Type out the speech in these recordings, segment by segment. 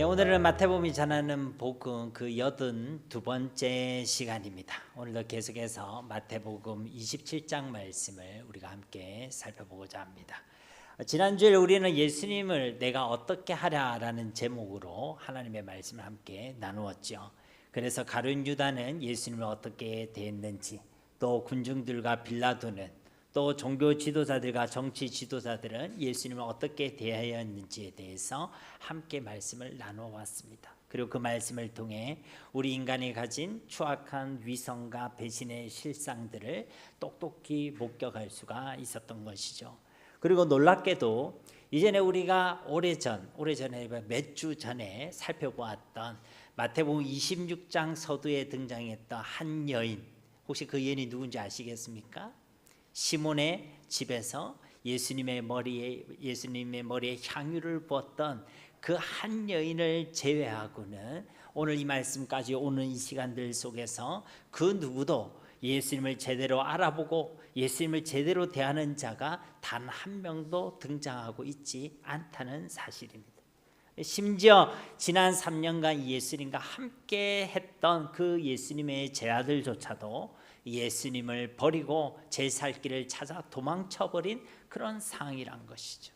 오늘은 마태복음이 전하는 복음 그 82번째 시간입니다. 오늘도 계속해서 마태복음 27장 말씀을 우리가 함께 살펴보고자 합니다. 지난주에 우리는 예수님을 내가 어떻게 하랴라는 제목으로 하나님의 말씀을 함께 나누었죠. 그래서 가룟 유다는 예수님을 어떻게 대했는지, 또 군중들과 빌라도는, 또 종교 지도자들과 정치 지도자들은 예수님을 어떻게 대하였는지에 대해서 함께 말씀을 나누어 왔습니다. 그리고 그 말씀을 통해 우리 인간이 가진 추악한 위선과 배신의 실상들을 똑똑히 목격할 수가 있었던 것이죠. 그리고 놀랍게도 이전에 우리가 오래전에 몇 주 전에 살펴보았던 마태복음 26장 서두에 등장했던 한 여인, 혹시 그 여인이 누군지 아시겠습니까? 시몬의 집에서 예수님의 머리에 향유를 부었던 그 한 여인을 제외하고는 오늘 이 말씀까지 오는 이 시간들 속에서 그 누구도 예수님을 제대로 알아보고 예수님을 제대로 대하는 자가 단 한 명도 등장하고 있지 않다는 사실입니다. 심지어 지난 3년간 예수님과 함께 했던 그 예수님의 제자들조차도 예수님을 버리고 제 살 길을 찾아 도망쳐버린 그런 상황이란 것이죠.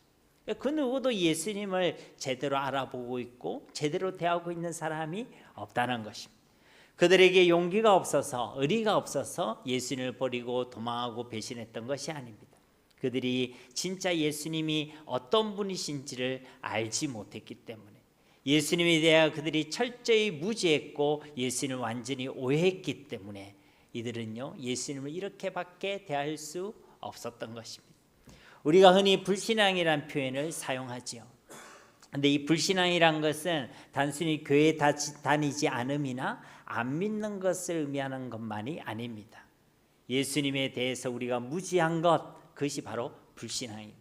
그 누구도 예수님을 제대로 알아보고 있고 제대로 대하고 있는 사람이 없다는 것입니다. 그들에게 용기가 없어서, 의리가 없어서 예수님을 버리고 도망하고 배신했던 것이 아닙니다. 그들이 진짜 예수님이 어떤 분이신지를 알지 못했기 때문에, 예수님에 대하여 그들이 철저히 무지했고 예수님을 완전히 오해했기 때문에 이들은요 예수님을 이렇게밖에 대할 수 없었던 것입니다. 우리가 흔히 불신앙이라는 표현을 사용하지요. 그런데 이 불신앙이란 것은 단순히 교회에 다니지 않음이나 안 믿는 것을 의미하는 것만이 아닙니다. 예수님에 대해서 우리가 무지한 것, 그것이 바로 불신앙입니다.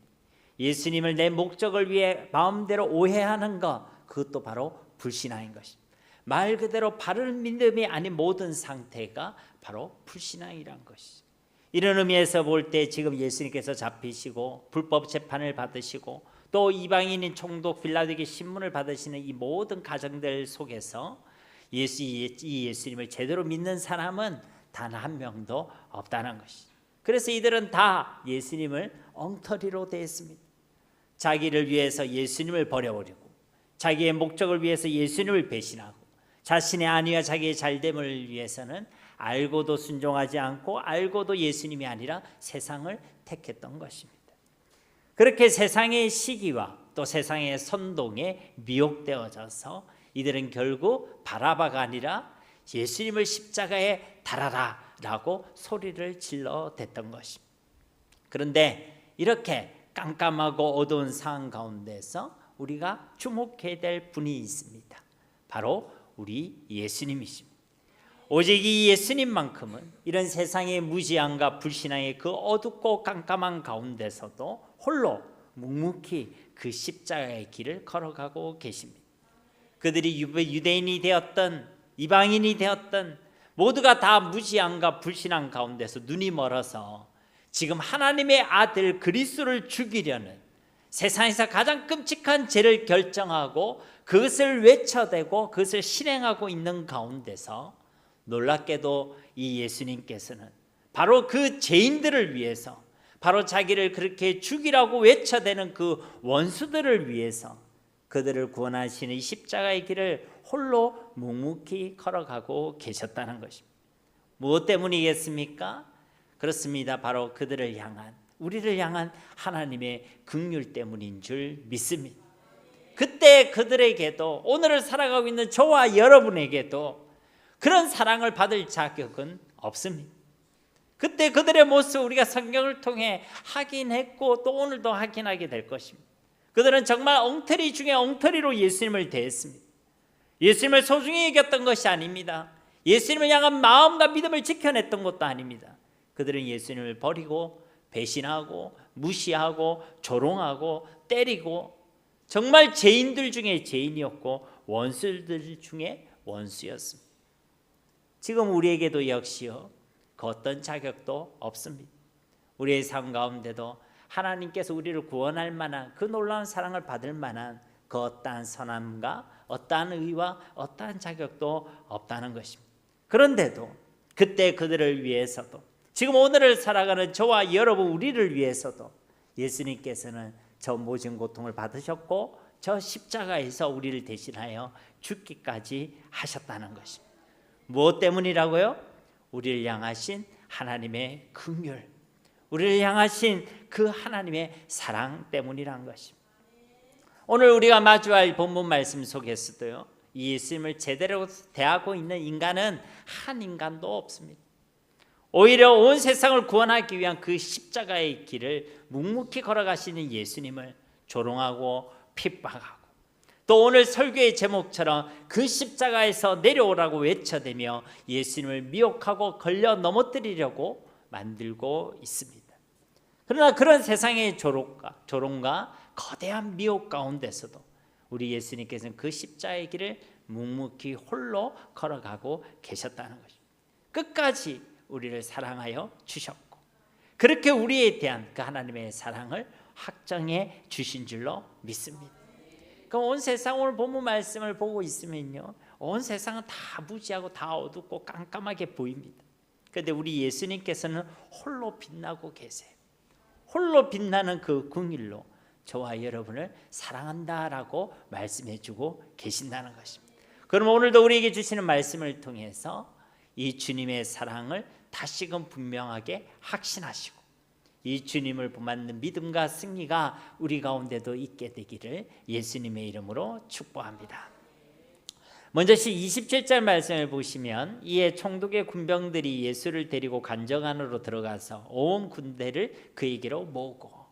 예수님을 내 목적을 위해 마음대로 오해하는 것, 그것도 바로 불신앙인 것입니다. 말 그대로 바른 믿음이 아닌 모든 상태가 바로 불신앙이란 것이죠. 이런 의미에서 볼 때 지금 예수님께서 잡히시고 불법 재판을 받으시고 또 이방인인 총독 빌라도에게 신문을 받으시는 이 모든 과정들 속에서 이 예수님을 제대로 믿는 사람은 단 한 명도 없다는 것이죠. 그래서 이들은 다 예수님을 엉터리로 대했습니다. 자기를 위해서 예수님을 버려버리고 자기의 목적을 위해서 예수님을 배신하고 자신의 안위와 자기의 잘됨을 위해서는 알고도 순종하지 않고 알고도 예수님이 아니라 세상을 택했던 것입니다. 그렇게 세상의 시기와 또 세상의 선동에 미혹되어져서 이들은 결국 바라바가 아니라 예수님을 십자가에 달아라 라고 소리를 질러댔던 것입니다. 그런데 이렇게 깜깜하고 어두운 상황 가운데서 우리가 주목해야 될 분이 있습니다. 바로 우리 예수님이십니다. 오직 이 예수님만큼은 이런 세상의 무지함과 불신앙의 그 어둡고 깜깜한 가운데서도 홀로 묵묵히 그 십자가의 길을 걸어가고 계십니다. 그들이 유대인이 되었던 이방인이 되었던 모두가 다 무지함과 불신앙 가운데서 눈이 멀어서 지금 하나님의 아들 그리스도를 죽이려는 세상에서 가장 끔찍한 죄를 결정하고 그것을 외쳐대고 그것을 실행하고 있는 가운데서 놀랍게도 이 예수님께서는 바로 그 죄인들을 위해서, 바로 자기를 그렇게 죽이라고 외쳐대는 그 원수들을 위해서 그들을 구원하시는 이 십자가의 길을 홀로 묵묵히 걸어가고 계셨다는 것입니다. 무엇 때문이겠습니까? 그렇습니다. 바로 그들을 향한, 우리를 향한 하나님의 긍휼 때문인 줄 믿습니다. 그때 그들에게도, 오늘을 살아가고 있는 저와 여러분에게도 그런 사랑을 받을 자격은 없습니다. 그때 그들의 모습 우리가 성경을 통해 확인했고 또 오늘도 확인하게 될 것입니다. 그들은 정말 엉터리 중에 엉터리로 예수님을 대했습니다. 예수님을 소중히 여겼던 것이 아닙니다. 예수님을 향한 마음과 믿음을 지켜냈던 것도 아닙니다. 그들은 예수님을 버리고 배신하고 무시하고 조롱하고 때리고 정말 죄인들 중에 죄인이었고 원수들 중에 원수였습니다. 지금 우리에게도 역시요, 그 어떤 자격도 없습니다. 우리의 삶 가운데도 하나님께서 우리를 구원할 만한 그 놀라운 사랑을 받을 만한 그 어떠한 선함과 어떠한 의와 어떠한 자격도 없다는 것입니다. 그런데도 그때 그들을 위해서도 지금 오늘을 살아가는 저와 여러분 우리를 위해서도 예수님께서는 저 모진 고통을 받으셨고 저 십자가에서 우리를 대신하여 죽기까지 하셨다는 것입니다. 무엇 때문이라고요? 우리를 향하신 하나님의 긍휼, 우리를 향하신 그 하나님의 사랑 때문이란 것입니다. 오늘 우리가 마주할 본문 말씀 속에서도요, 이 예수님을 제대로 대하고 있는 인간은 한 인간도 없습니다. 오히려 온 세상을 구원하기 위한 그 십자가의 길을 묵묵히 걸어가시는 예수님을 조롱하고 핍박하고, 또 오늘 설교의 제목처럼 그 십자가에서 내려오라고 외쳐대며 예수님을 미혹하고 걸려 넘어뜨리려고 만들고 있습니다. 그러나 그런 세상의 조롱과 거대한 미혹 가운데서도 우리 예수님께서는 그 십자가의 길을 묵묵히 홀로 걸어가고 계셨다는 것입니다. 끝까지 우리를 사랑하여 주셨고, 그렇게 우리에 대한 그 하나님의 사랑을 확정해 주신 줄로 믿습니다. 그럼 온 세상 오늘 본문 말씀을 보고 있으면요, 온 세상은 다 무지하고 다 어둡고 깜깜하게 보입니다. 그런데 우리 예수님께서는 홀로 빛나고 계세요. 홀로 빛나는 그 긍휼로 저와 여러분을 사랑한다라고 말씀해주고 계신다는 것입니다. 그럼 오늘도 우리에게 주시는 말씀을 통해서 이 주님의 사랑을 다시금 분명하게 확신하시고 이 주님을 본받는 믿음과 승리가 우리 가운데도 있게 되기를 예수님의 이름으로 축복합니다. 먼저 27절 말씀을 보시면, 이에 총독의 군병들이 예수를 데리고 관정 안으로 들어가서 온 군대를 그에게로 모으고,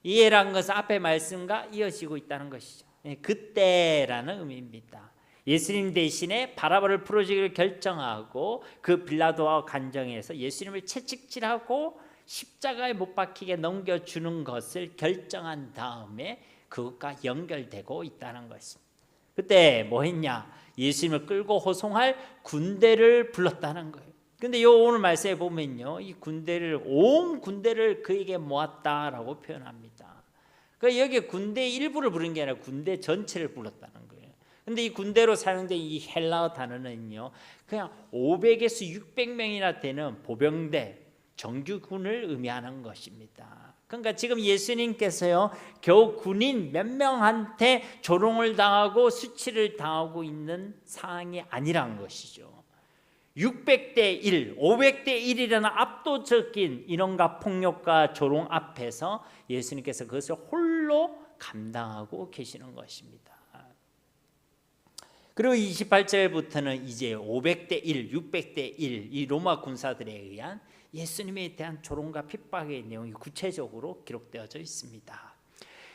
이에란 것은 앞의 말씀과 이어지고 있다는 것이죠. 그때라는 의미입니다. 예수님 대신에 바라바를 풀어주기를 결정하고 그 빌라도와 관정에서 예수님을 채찍질하고 십자가에 못 박히게 넘겨주는 것을 결정한 다음에 그것과 연결되고 있다는 것입니다. 그때 뭐 했냐? 예수님을 끌고 호송할 군대를 불렀다는 거예요. 근데 요 오늘 말씀에 보면요, 이 군대를, 온 군대를 그에게 모았다라고 표현합니다. 그러니까 여기 군대의 일부를 부른 게 아니라 군대 전체를 불렀다는 거예요. 근데 이 군대로 사용된 이 헬라어 단어는요, 그냥 500에서 600명이나 되는 보병대, 정규군을 의미하는 것입니다. 그러니까 지금 예수님께서요, 겨우 군인 몇 명한테 조롱을 당하고 수치를 당하고 있는 상황이 아니란 것이죠. 600대 1, 500대 1이라는 압도적인 인원과 폭력과 조롱 앞에서 예수님께서 그것을 홀로 감당하고 계시는 것입니다. 그리고 28절부터는 이제 500대 1, 600대 1, 이 로마 군사들에 의한 예수님에 대한 조롱과 핍박의 내용이 구체적으로 기록되어져 있습니다.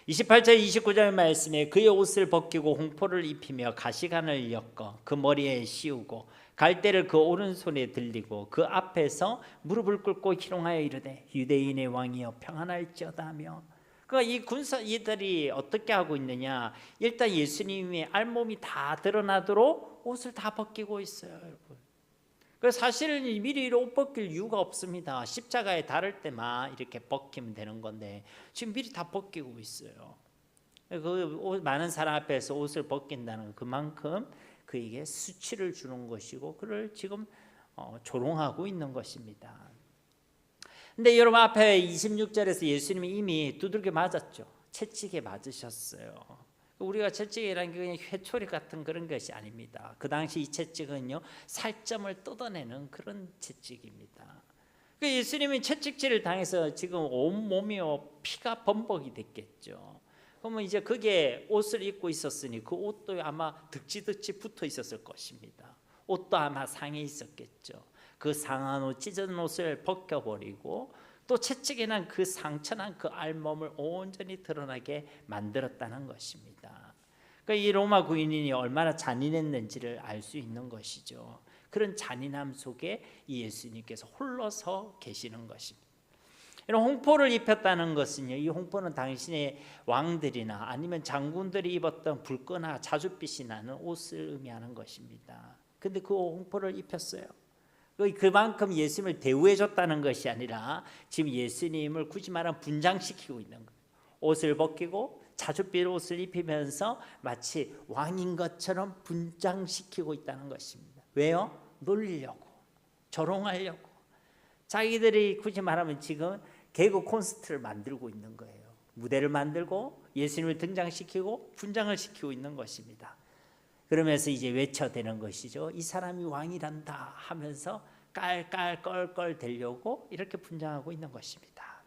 28절 29절 말씀에 그의 옷을 벗기고 홍포를 입히며 가시관을 엮어 그 머리에 씌우고 갈대를 그 오른손에 들리고 그 앞에서 무릎을 꿇고 희롱하여 이르되 유대인의 왕이여 평안할지어다 하며, 그러니까 이 군사들이 어떻게 하고 있느냐, 일단 예수님의 알몸이 다 드러나도록 옷을 다 벗기고 있어요, 여러분. 그래서 사실은 미리 옷 벗길 이유가 없습니다. 십자가에 달을 때만 이렇게 벗기면 되는 건데 지금 미리 다 벗기고 있어요. 그 많은 사람 앞에서 옷을 벗긴다는 그만큼 그에게 수치를 주는 것이고 그를 지금 조롱하고 있는 것입니다. 근데 여러분 앞에 26절에서 예수님이 이미 두들겨 맞았죠. 채찍에 맞으셨어요. 우리가 채찍이라는 게 그냥 회초리 같은 그런 것이 아닙니다. 그 당시 이 채찍은요, 살점을 뜯어내는 그런 채찍입니다. 예수님이 채찍질을 당해서 지금 온 몸이 피가 범벅이 됐겠죠. 그러면 이제 그게 옷을 입고 있었으니 그 옷도 아마 득지득지 붙어 있었을 것입니다. 옷도 아마 상해 있었겠죠. 그 상한 옷, 찢은 옷을 벗겨버리고 또 채찍에 난 그 상처난 그 알몸을 온전히 드러나게 만들었다는 것입니다. 그러니까 이 로마 군인이 얼마나 잔인했는지를 알 수 있는 것이죠. 그런 잔인함 속에 이 예수님께서 홀로 서 계시는 것입니다. 이런 홍포를 입혔다는 것은요, 이 홍포는 당신의 왕들이나 아니면 장군들이 입었던 붉거나 자줏빛이 나는 옷을 의미하는 것입니다. 근데 그 홍포를 입혔어요. 그만큼 예수님을 대우해 줬다는 것이 아니라 지금 예수님을 굳이 말하면 분장시키고 있는 거예요. 옷을 벗기고 자줏빛 옷을 입히면서 마치 왕인 것처럼 분장시키고 있다는 것입니다. 왜요? 놀리려고, 조롱하려고. 자기들이 굳이 말하면 지금 개그 콘서트를 만들고 있는 거예요. 무대를 만들고 예수님을 등장시키고 분장을 시키고 있는 것입니다. 그러면서 이제 외쳐대는 것이죠. 이 사람이 왕이란다 하면서 깔깔 껄껄 대려고 이렇게 분장하고 있는 것입니다.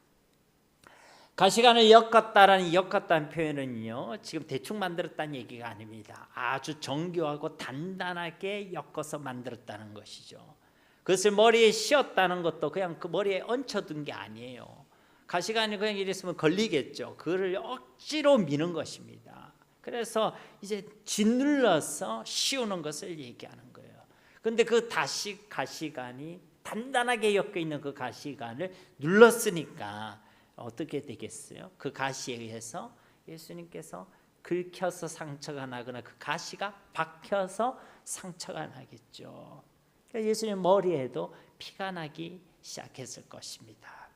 가시관을 엮었다라는 엮었다는 표현은요, 지금 대충 만들었다는 얘기가 아닙니다. 아주 정교하고 단단하게 엮어서 만들었다는 것이죠. 그것을 머리에 씌웠다는 것도 그냥 그 머리에 얹혀둔 게 아니에요. 가시관이 그냥 이랬으면 걸리겠죠. 그거를 억지로 미는 것입니다. 그래서 이제 짓눌러서 씌우는 것을 얘기하는 거예요. 그런데 그 가시관이 단단하게 엮여 있는 그 가시관을 눌렀으니까 어떻게 되겠어요? 그 가시에 의해서 예수님께서 긁혀서 상처가 나거나 그 가시가 박혀서 상처가 나겠죠. 그러니까 예수님 머리에도 피가 나기 시작했을 것입니다.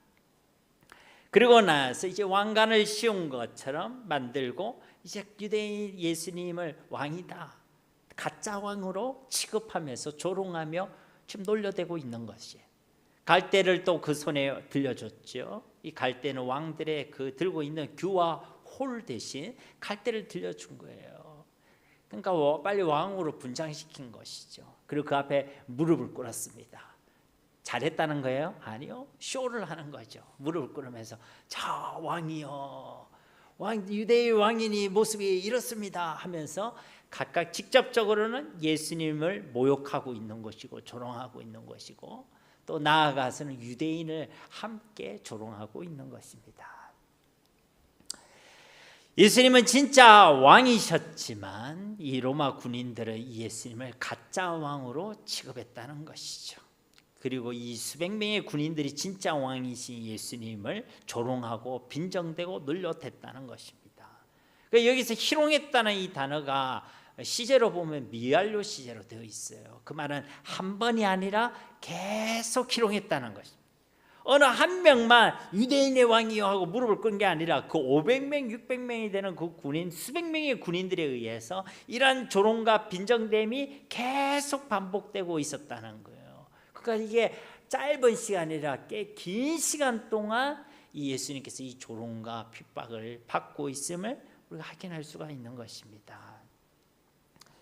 그리고 나서 이제 왕관을 씌운 것처럼 만들고 이제 유대인 예수님을 왕이다, 가짜 왕으로 취급하면서 조롱하며 지금 놀려대고 있는 것이에요. 갈대를 또 그 손에 들려줬죠. 이 갈대는 왕들의 그 들고 있는 규와 홀 대신 갈대를 들려준 거예요. 그러니까 빨리 왕으로 분장시킨 것이죠. 그리고 그 앞에 무릎을 꿇었습니다. 잘했다는 거예요? 아니요. 쇼를 하는 거죠. 무릎을 꿇으면서 자 왕이요, 유대의 왕이니 모습이 이렇습니다 하면서 각각 직접적으로는 예수님을 모욕하고 있는 것이고 조롱하고 있는 것이고, 또 나아가서는 유대인을 함께 조롱하고 있는 것입니다. 예수님은 진짜 왕이셨지만 이 로마 군인들은 예수님을 가짜 왕으로 취급했다는 것이죠. 그리고 이 수백 명의 군인들이 진짜 왕이신 예수님을 조롱하고 빈정대고 놀려댔다는 것입니다. 그러니까 여기서 희롱했다는 이 단어가 시제로 보면 미완료 시제로 되어 있어요. 그 말은 한 번이 아니라 계속 희롱했다는 것입니다. 어느 한 명만 유대인의 왕이요 하고 무릎을 꿇은 게 아니라 그 500명, 600명이 되는 그 군인, 수백 명의 군인들에 의해서 이러한 조롱과 빈정됨이 계속 반복되고 있었다는 거예요. 그러니까 이게 짧은 시간이 아니라 꽤 긴 시간 동안 이 예수님께서 이 조롱과 핍박을 받고 있음을 우리가 확인할 수가 있는 것입니다.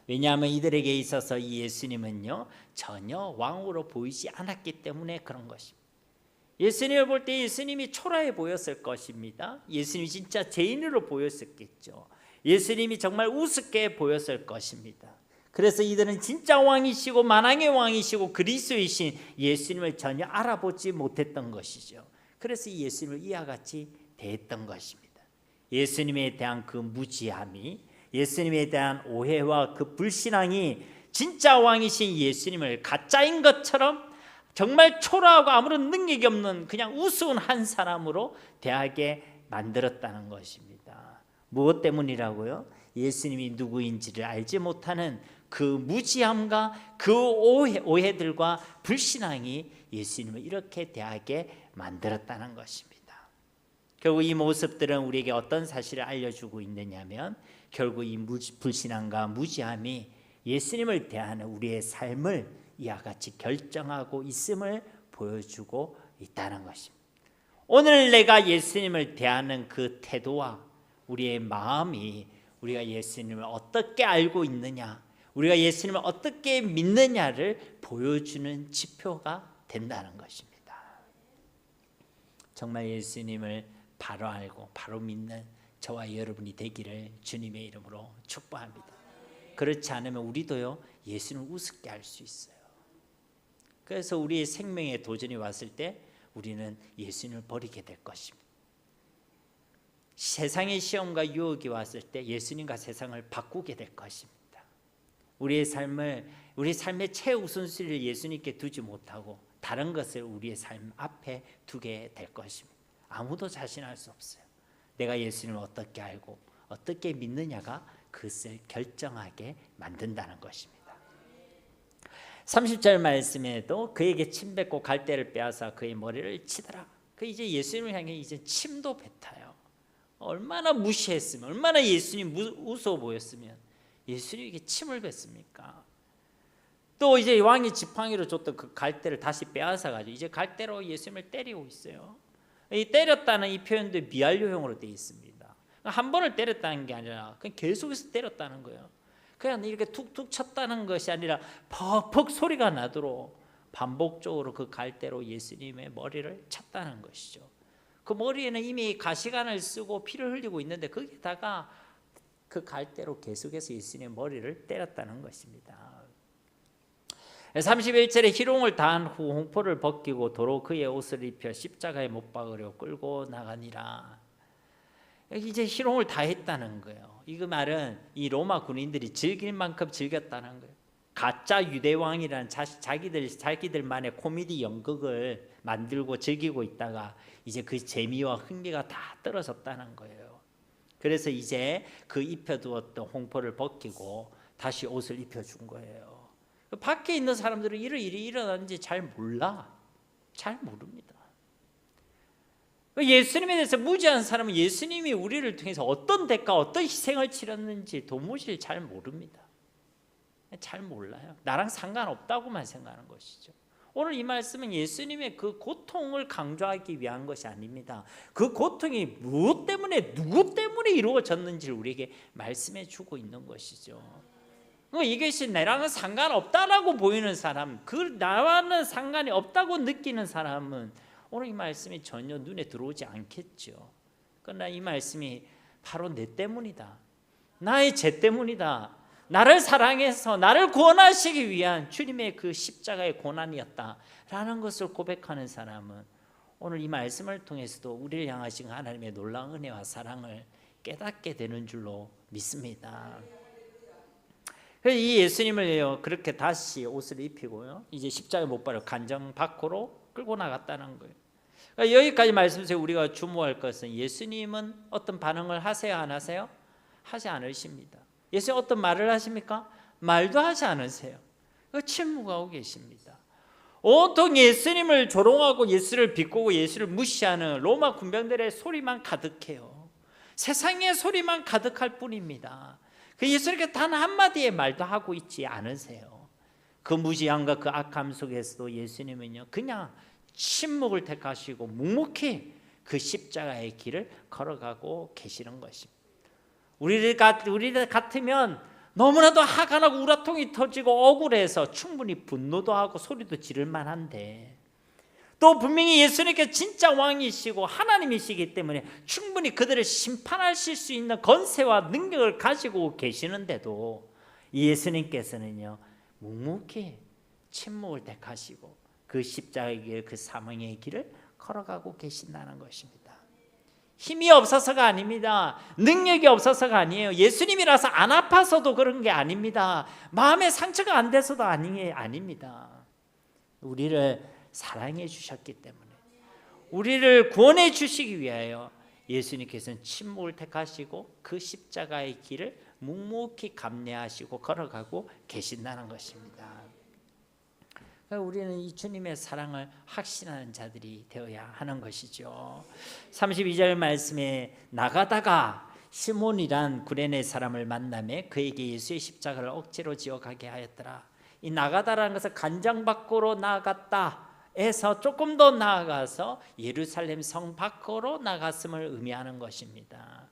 왜냐하면 이들에게 있어서 이 예수님은요 전혀 왕으로 보이지 않았기 때문에 그런 것입니다. 예수님을 볼 때 예수님이 초라해 보였을 것입니다. 예수님이 진짜 죄인으로 보였었겠죠. 예수님이 정말 우습게 보였을 것입니다. 그래서 이들은 진짜 왕이시고 만왕의 왕이시고 그리스도이신 예수님을 전혀 알아보지 못했던 것이죠. 그래서 이 예수님을 이와 같이 대했던 것입니다. 예수님에 대한 그 무지함이, 예수님에 대한 오해와 그 불신앙이 진짜 왕이신 예수님을 가짜인 것처럼 정말 초라하고 아무런 능력이 없는 그냥 우스운 한 사람으로 대하게 만들었다는 것입니다. 무엇 때문이라고요? 예수님이 누구인지를 알지 못하는 그 무지함과 그 오해들과 불신앙이 예수님을 이렇게 대하게 만들었다는 것입니다. 결국 이 모습들은 우리에게 어떤 사실을 알려주고 있느냐면 결국 이 불신앙과 무지함이 예수님을 대하는 우리의 삶을 이와 같이 결정하고 있음을 보여주고 있다는 것입니다. 오늘 내가 예수님을 대하는 그 태도와 우리의 마음이 우리가 예수님을 어떻게 알고 있느냐, 우리가 예수님을 어떻게 믿느냐를 보여주는 지표가 된다는 것입니다. 정말 예수님을 바로 알고 바로 믿는 저와 여러분이 되기를 주님의 이름으로 축복합니다. 그렇지 않으면 우리도요 예수님을 우습게 할 수 있어요. 그래서 우리의 생명에 도전이 왔을 때 우리는 예수님을 버리게 될 것입니다. 세상의 시험과 유혹이 왔을 때 예수님과 세상을 바꾸게 될 것입니다. 우리 삶의 최우선순위를 예수님께 두지 못하고 다른 것을 우리의 삶 앞에 두게 될 것입니다. 아무도 자신할 수 없어요. 내가 예수님을 어떻게 알고 어떻게 믿느냐가 그것을 결정하게 만든다는 것입니다. 30절 말씀에도 그에게 침 뱉고 갈대를 빼앗아 그의 머리를 치더라. 그 이제 예수님을 향해 이제 침도 뱉어요. 얼마나 무시했으면, 얼마나 예수님 우스워 보였으면 예수님에게 침을 뱉습니까? 또 이제 왕이 지팡이로 줬던 그 갈대를 다시 빼앗아 가지고 이제 갈대로 예수님을 때리고 있어요. 이 때렸다는 이 표현도 미완료형으로 되어 있습니다. 한 번을 때렸다는 게 아니라 그냥 계속해서 때렸다는 거예요. 그냥 이렇게 툭툭 쳤다는 것이 아니라 퍽퍽 소리가 나도록 반복적으로 그 갈대로 예수님의 머리를 쳤다는 것이죠. 그 머리에는 이미 가시관을 쓰고 피를 흘리고 있는데 거기다가 그 갈대로 계속해서 예수님의 머리를 때렸다는 것입니다. 31절에 희롱을 당한 후 홍포를 벗기고 도로 그의 옷을 입혀 십자가에 못 박으려 끌고 나가니라. 여기 이제 희롱을 다 했다는 거예요. 이 말은 이 로마 군인들이 즐길 만큼 즐겼다는 거예요. 가짜 유대왕이라는 자기들만의 코미디 연극을 만들고 즐기고 있다가 이제 그 재미와 흥미가 다 떨어졌다는 거예요. 그래서 이제 그 입혀두었던 홍포를 벗기고 다시 옷을 입혀준 거예요. 밖에 있는 사람들은 이런 일이 일어났는지 잘 몰라. 잘 모릅니다. 예수님에 대해서 무지한 사람은 예수님이 우리를 통해서 어떤 대가, 어떤 희생을 치렀는지 도무지 잘 모릅니다. 잘 몰라요. 나랑 상관없다고만 생각하는 것이죠. 오늘 이 말씀은 예수님의 그 고통을 강조하기 위한 것이 아닙니다. 그 고통이 무엇 때문에, 누구 때문에 이루어졌는지를 우리에게 말씀해 주고 있는 것이죠. 이것이 나랑은 상관없다라고 보이는 사람, 그 나와는 상관이 없다고 느끼는 사람은 오늘 이 말씀이 전혀 눈에 들어오지 않겠죠. 그러나 이 말씀이 바로 내 때문이다, 나의 죄 때문이다, 나를 사랑해서 나를 구원하시기 위한 주님의 그 십자가의 고난이었다라는 것을 고백하는 사람은 오늘 이 말씀을 통해서도 우리를 향하신 하나님의 놀라운 은혜와 사랑을 깨닫게 되는 줄로 믿습니다. 그래서 이 예수님을 그렇게 다시 옷을 입히고요, 이제 십자가에 못 박아 간장 밖으로 끌고 나갔다는 거예요. 그러니까 여기까지 말씀에서 우리가 주목할 것은 예수님은 어떤 반응을 하세요, 안 하세요? 하지 않으십니다. 예수님 어떤 말을 하십니까? 말도 하지 않으세요. 침묵하고 계십니다. 온통 예수님을 조롱하고 예수를 비꼬고 예수를 무시하는 로마 군병들의 소리만 가득해요. 세상의 소리만 가득할 뿐입니다. 그 예수님께 단 한마디의 말도 하고 있지 않으세요. 그 무지함과 그 악함 속에서도 예수님은요 그냥 침묵을 택하시고 묵묵히 그 십자가의 길을 걸어가고 계시는 것입니다. 우리들 같으면 너무나도 화가 나고 우라통이 터지고 억울해서 충분히 분노도 하고 소리도 지를 만한데, 또 분명히 예수님께 진짜 왕이시고 하나님이시기 때문에 충분히 그들을 심판하실 수 있는 권세와 능력을 가지고 계시는데도 예수님께서는요 묵묵히 침묵을 택하시고 그 십자가의 길, 그 사망의 길을 걸어가고 계신다는 것입니다. 힘이 없어서가 아닙니다. 능력이 없어서가 아니에요. 예수님이라서 안 아파서도 그런 게 아닙니다. 마음에 상처가 안 돼서도 아닙니다. 우리를 사랑해 주셨기 때문에, 우리를 구원해 주시기 위하여 예수님께서는 침묵을 택하시고 그 십자가의 길을 묵묵히 감내하시고 걸어가고 계신다는 것입니다. 우리는 이 주님의 사랑을 확신하는 자들이 되어야 하는 것이죠. 32절 말씀에 나가다가 시몬이란 구레네 사람을 만나매 그에게 예수의 십자가를 억지로 지어가게 하였더라. 이 나가다라는 것은 간장 밖으로 나갔다 에서 조금 더 나아가서 예루살렘 성 밖으로 나갔음을 의미하는 것입니다.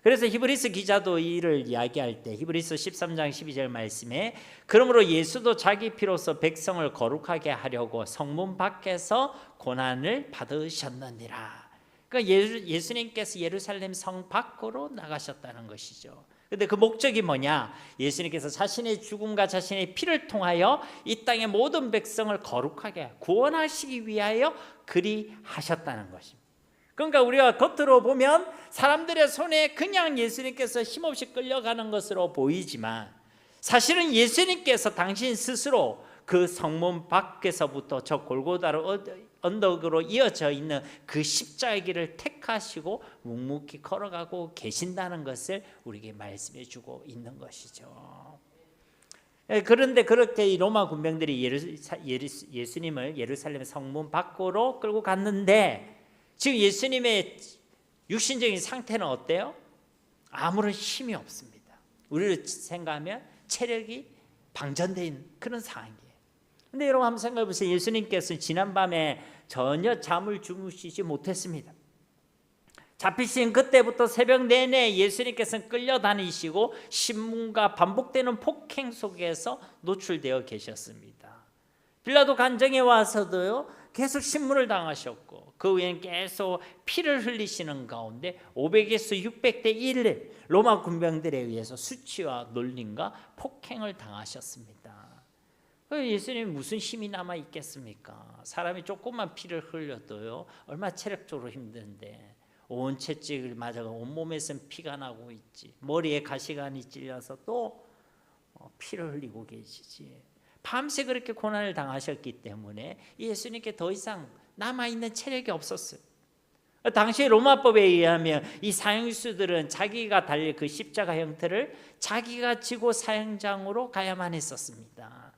그래서 히브리서 기자도 이를 이야기할 때 히브리서 13장 12절 말씀에 그러므로 예수도 자기 피로서 백성을 거룩하게 하려고 성문 밖에서 고난을 받으셨느니라. 그러니까 예수님께서 예루살렘 성 밖으로 나가셨다는 것이죠. 그런데 그 목적이 뭐냐? 예수님께서 자신의 죽음과 자신의 피를 통하여 이 땅의 모든 백성을 거룩하게 구원하시기 위하여 그리 하셨다는 것입니다. 그러니까 우리가 겉으로 보면 사람들의 손에 그냥 예수님께서 힘없이 끌려가는 것으로 보이지만 사실은 예수님께서 당신 스스로 그 성문 밖에서부터 저 골고다로 언덕으로 이어져 있는 그 십자가의 길을 택하시고 묵묵히 걸어가고 계신다는 것을 우리에게 말씀해 주고 있는 것이죠. 그런데 그렇게 이 로마 군병들이 예수님을 예루살렘 성문 밖으로 끌고 갔는데 지금 예수님의 육신적인 상태는 어때요? 아무런 힘이 없습니다. 우리를 생각하면 체력이 방전되어 있는 그런 상황이에요. 근데 여러분 한번 생각해 보세요. 예수님께서 지난밤에 전혀 잠을 주무시지 못했습니다. 잡히신 그때부터 새벽 내내 예수님께서는 끌려다니시고 신문과 반복되는 폭행 속에서 노출되어 계셨습니다. 빌라도 관정에 와서도요 계속 신문을 당하셨고 그 후에는 계속 피를 흘리시는 가운데 500에서 600대 1 로마 군병들에 의해서 수치와 놀림과 폭행을 당하셨습니다. 예수님이 무슨 힘이 남아 있겠습니까? 사람이 조금만 피를 흘려도요 얼마나 체력적으로 힘든데 온 채찍을 맞아가 온몸에서 피가 나고 있지, 머리에 가시관이 찔려서 또 피를 흘리고 계시지. 밤새 그렇게 고난을 당하셨기 때문에 예수님께 더 이상 남아있는 체력이 없었어요. 당시 로마법에 의하면 이 사형수들은 자기가 달릴 그 십자가 형태를 자기가 지고 사형장으로 가야만 했었습니다.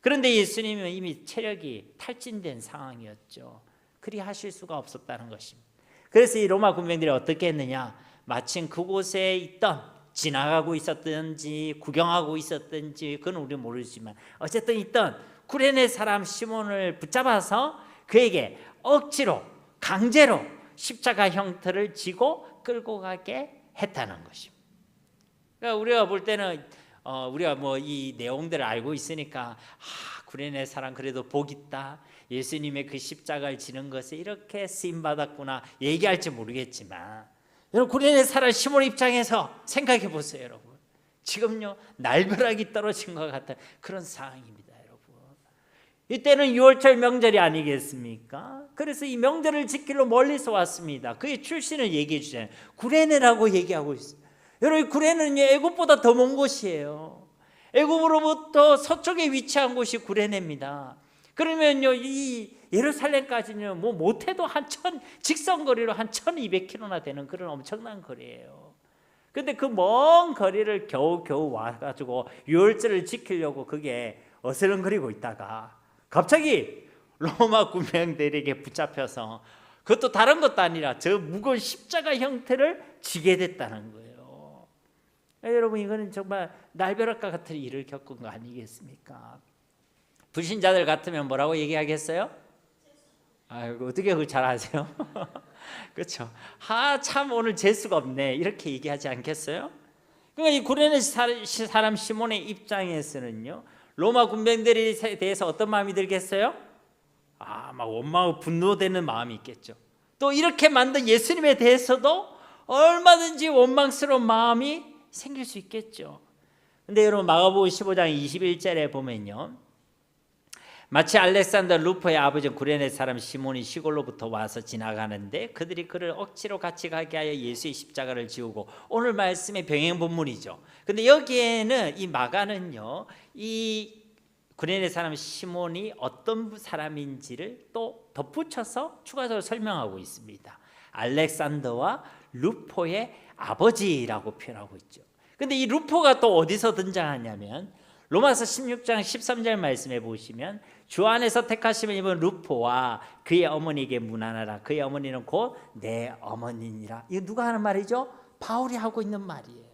그런데 예수님은 이미 체력이 탈진된 상황이었죠. 그리 하실 수가 없었다는 것입니다. 그래서 이 로마 군병들이 어떻게 했느냐, 마침 그곳에 있던, 지나가고 있었든지 구경하고 있었든지 그건 우리는 모르지만 어쨌든 있던 구레네 사람 시몬을 붙잡아서 그에게 억지로 강제로 십자가 형태를 지고 끌고 가게 했다는 것입니다. 그러니까 우리가 볼 때는 우리가 뭐 이 내용들을 알고 있으니까 구레네 사람 그래도 복 있다, 예수님의 그 십자가를 지는 것에 이렇게 쓰임 받았구나 얘기할지 모르겠지만, 여러분 구레네 사람 시몬 입장에서 생각해 보세요. 여러분 지금요 날벼락이 떨어진 것 같은 그런 상황입니다. 여러분 이때는 6월절 명절이 아니겠습니까? 그래서 이 명절을 지키러 멀리서 왔습니다. 그의 출신을 얘기해 주잖아요. 구레네라고 얘기하고 있어요. 여러분 구레네는 애굽보다 더 먼 곳이에요. 애굽으로부터 서쪽에 위치한 곳이 구레네입니다. 그러면요 이 예루살렘까지는 뭐 못해도 직선거리로 한 1200km나 되는 그런 엄청난 거리예요. 근데 그 먼 거리를 겨우 와가지고 유월절을 지키려고 그게 어슬렁거리고 있다가 갑자기 로마 군병들에게 붙잡혀서, 그것도 다른 것도 아니라 저 무거운 십자가 형태를 지게 됐다는 거예요. 여러분 이거는 정말 날벼락과 같은 일을 겪은 거 아니겠습니까? 불신자들 같으면 뭐라고 얘기하겠어요? 아이고 어떻게 그걸 잘 아세요? 그렇죠. 참 오늘 재수가 없네 이렇게 얘기하지 않겠어요? 그러니까 이 구레네 사람 시몬의 입장에서는요 로마 군병들에 대해서 어떤 마음이 들겠어요? 막 원망하고 분노되는 마음이 있겠죠. 또 이렇게 만든 예수님에 대해서도 얼마든지 원망스러운 마음이 생길 수 있겠죠. 근데 여러분 마가복음 15장 21절에 보면요, 마치 알렉산더 루포의 아버지 구레네 사람 시몬이 시골로부터 와서 지나가는데 그들이 그를 억지로 같이 가게 하여 예수의 십자가를 지우고, 오늘 말씀의 병행 본문이죠. 근데 여기에는 이 마가는요 이 구레네 사람 시몬이 어떤 사람인지를 또 덧붙여서 추가적으로 설명하고 있습니다. 알렉산더와 루포의 아버지라고 표현하고 있죠. 근데 이 루포가 또 어디서 등장하냐면 로마서 16장 13절 말씀에 보시면 주 안에서 택하심을 입은 루포와 그의 어머니에게 문안하라. 그의 어머니는 곧 내 어머니니라. 이거 누가 하는 말이죠? 바울이 하고 있는 말이에요.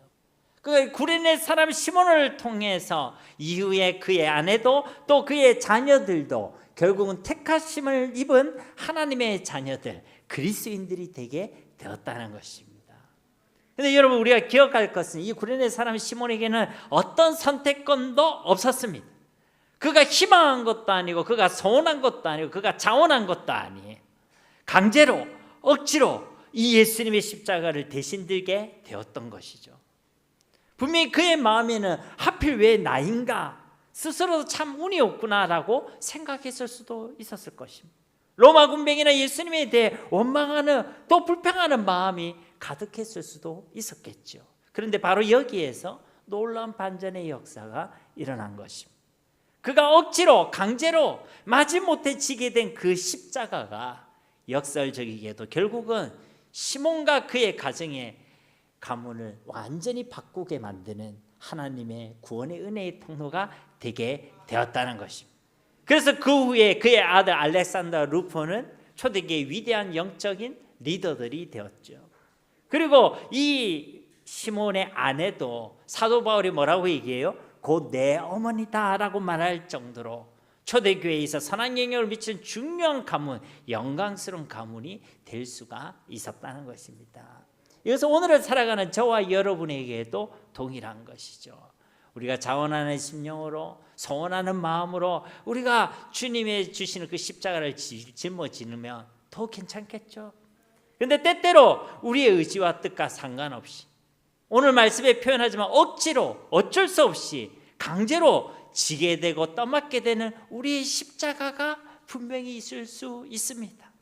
그 구레네 사람 시몬을 통해서 이후에 그의 아내도 또 그의 자녀들도 결국은 택하심을 입은 하나님의 자녀들, 그리스도인들이 되게 되었다는 것입니다. 그런데 여러분 우리가 기억할 것은 이 구레네 사람 시몬에게는 어떤 선택권도 없었습니다. 그가 희망한 것도 아니고 그가 소원한 것도 아니고 그가 자원한 것도 아니에요. 강제로 억지로 이 예수님의 십자가를 대신 들게 되었던 것이죠. 분명히 그의 마음에는 하필 왜 나인가, 스스로도 참 운이 없구나라고 생각했을 수도 있었을 것입니다. 로마 군병이나 예수님에 대해 원망하는 또 불평하는 마음이 가득했을 수도 있었겠죠. 그런데 바로 여기에서 놀라운 반전의 역사가 일어난 것입니다. 그가 억지로 강제로 마지못해 지게 된 그 십자가가 역설적이게도 결국은 시몬과 그의 가정의 가문을 완전히 바꾸게 만드는 하나님의 구원의 은혜의 통로가 되게 되었다는 것입니다. 그래서 그 후에 그의 아들 알렉산더 루포는 초대교회의 위대한 영적인 리더들이 되었죠. 그리고 이 시몬의 아내도 사도 바울이 뭐라고 얘기해요? 곧 내 어머니다라고 말할 정도로 초대교회에 있어 선한 영향을 미치는 중요한 가문, 영광스러운 가문이 될 수가 있었다는 것입니다. 이것은 오늘을 살아가는 저와 여러분에게도 동일한 것이죠. 우리가 자원하는 심령으로, 소원하는 마음으로 우리가 주님의 주시는 그 십자가를 짊어지면 더 괜찮겠죠. 그런데 때때로 우리의 의지와 뜻과 상관없이, 오늘 말씀에 표현하지만 억지로, 어쩔 수 없이 강제로 지게 되고 떠맡게 되는 우리의 십자가가 분명히 있을 수 있습니다.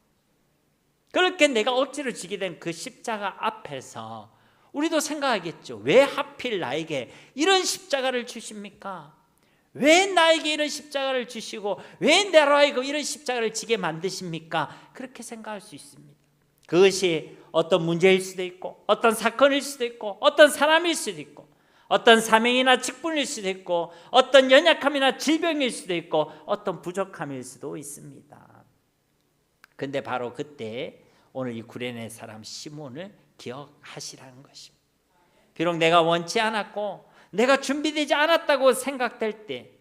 그렇게 내가 억지로 지게 된 그 십자가 앞에서 우리도 생각하겠죠. 왜 하필 나에게 이런 십자가를 주십니까? 왜 나에게 이런 십자가를 주시고 왜 나로 하여금 이런 십자가를 지게 만드십니까? 그렇게 생각할 수 있습니다. 그것이 어떤 문제일 수도 있고, 어떤 사건일 수도 있고, 어떤 사람일 수도 있고, 어떤 사명이나 직분일 수도 있고, 어떤 연약함이나 질병일 수도 있고, 어떤 부족함일 수도 있습니다. 근데 바로 그때 오늘 이 구레네 사람 시몬을 기억하시라는 것입니다. 비록 내가 원치 않았고 내가 준비되지 않았다고 생각될 때,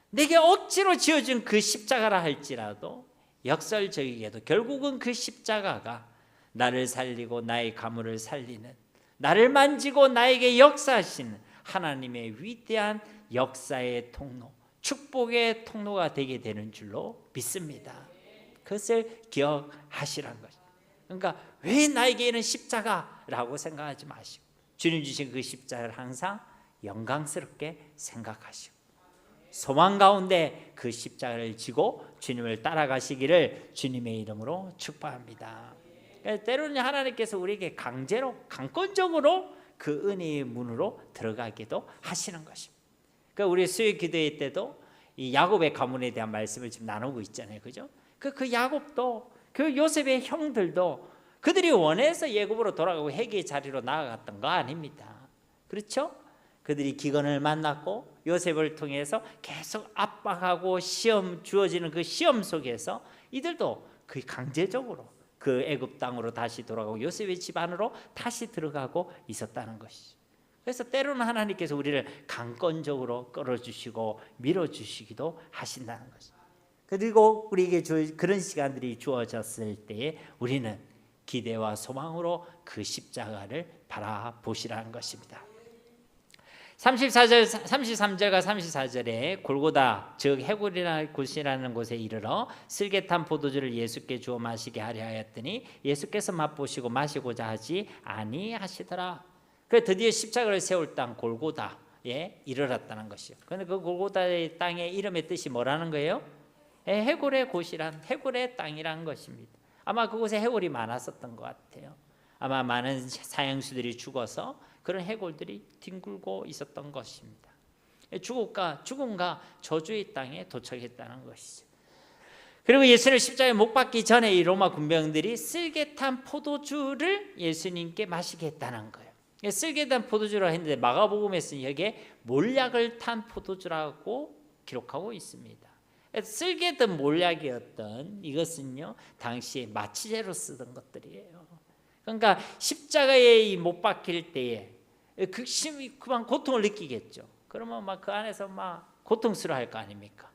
내게 억지로 지어준 그 십자가라 할지라도 역설적이게도 결국은 그 십자가가 나를 살리고 나의 가문을 살리는, 나를 만지고 나에게 역사하시는 하나님의 위대한 역사의 통로, 축복의 통로가 되게 되는 줄로 믿습니다. 그것을 기억하시라는 것입니다. 그러니까 왜 나에게 이런 십자가라고 생각하지 마시고 주님 주신 그 십자가를 항상 영광스럽게 생각하시고 소망 가운데 그 십자가를 지고 주님을 따라가시기를 주님의 이름으로 축복합니다. 때로는 하나님께서 우리에게 강제로, 강권적으로 그 은혜의 문으로 들어가기도 하시는 것입니다. 그러니까 우리 수요 기도회 때도 이 야곱의 가문에 대한 말씀을 지금 나누고 있잖아요, 그죠? 그 야곱도, 그 요셉의 형들도 그들이 원해서 애굽으로 돌아가고 회개의 자리로 나아갔던 거 아닙니다. 그렇죠? 그들이 기근을 만났고 요셉을 통해서 계속 압박하고 시험 주어지는 그 시험 속에서 이들도 그 강제적으로 그 애굽 땅으로 다시 돌아가고 요셉의 집 안으로 다시 들어가고 있었다는 것이죠. 그래서 때로는 하나님께서 우리를 강권적으로 끌어주시고 밀어주시기도 하신다는 것이죠. 그리고 우리에게 그런 시간들이 주어졌을 때에 우리는 기대와 소망으로 그 십자가를 바라보시라는 것입니다. 33절과 34절에 골고다 즉 해골이라는 곳이라는 곳에 이르러 슬개탄 포도주를 예수께 주어 마시게 하려 하였더니 예수께서 맛보시고 마시고자 하지 아니하시더라. 그래서 드디어 십자가를 세울 땅 골고다에 이르렀다는 것이요. 그런데 그 골고다의 땅의 이름의 뜻이 뭐라는 거예요? 해골의 곳이란, 해골의 땅이란 것입니다. 아마 그곳에 해골이 많았었던 것 같아요. 아마 많은 사형수들이 죽어서 그런 해골들이 뒹굴고 있었던 것입니다. 죽음과 저주의 땅에 도착했다는 것이죠. 그리고 예수를 십자가에 못 박기 전에 이 로마 군병들이 쓸개탄 포도주를 예수님께 마시게 했다는 거예요. 쓸개탄 포도주라고 했는데 마가복음에서는 여기에 몰약을 탄 포도주라고 기록하고 있습니다. 쓸개든 몰약이었던 이것은요 당시에 마취제로 쓰던 것들이에요. 그러니까 십자가에 못 박힐 때에 그만 고통을 느끼겠죠. 그러면 막 그 안에서 막 고통스러워할 거 아닙니까?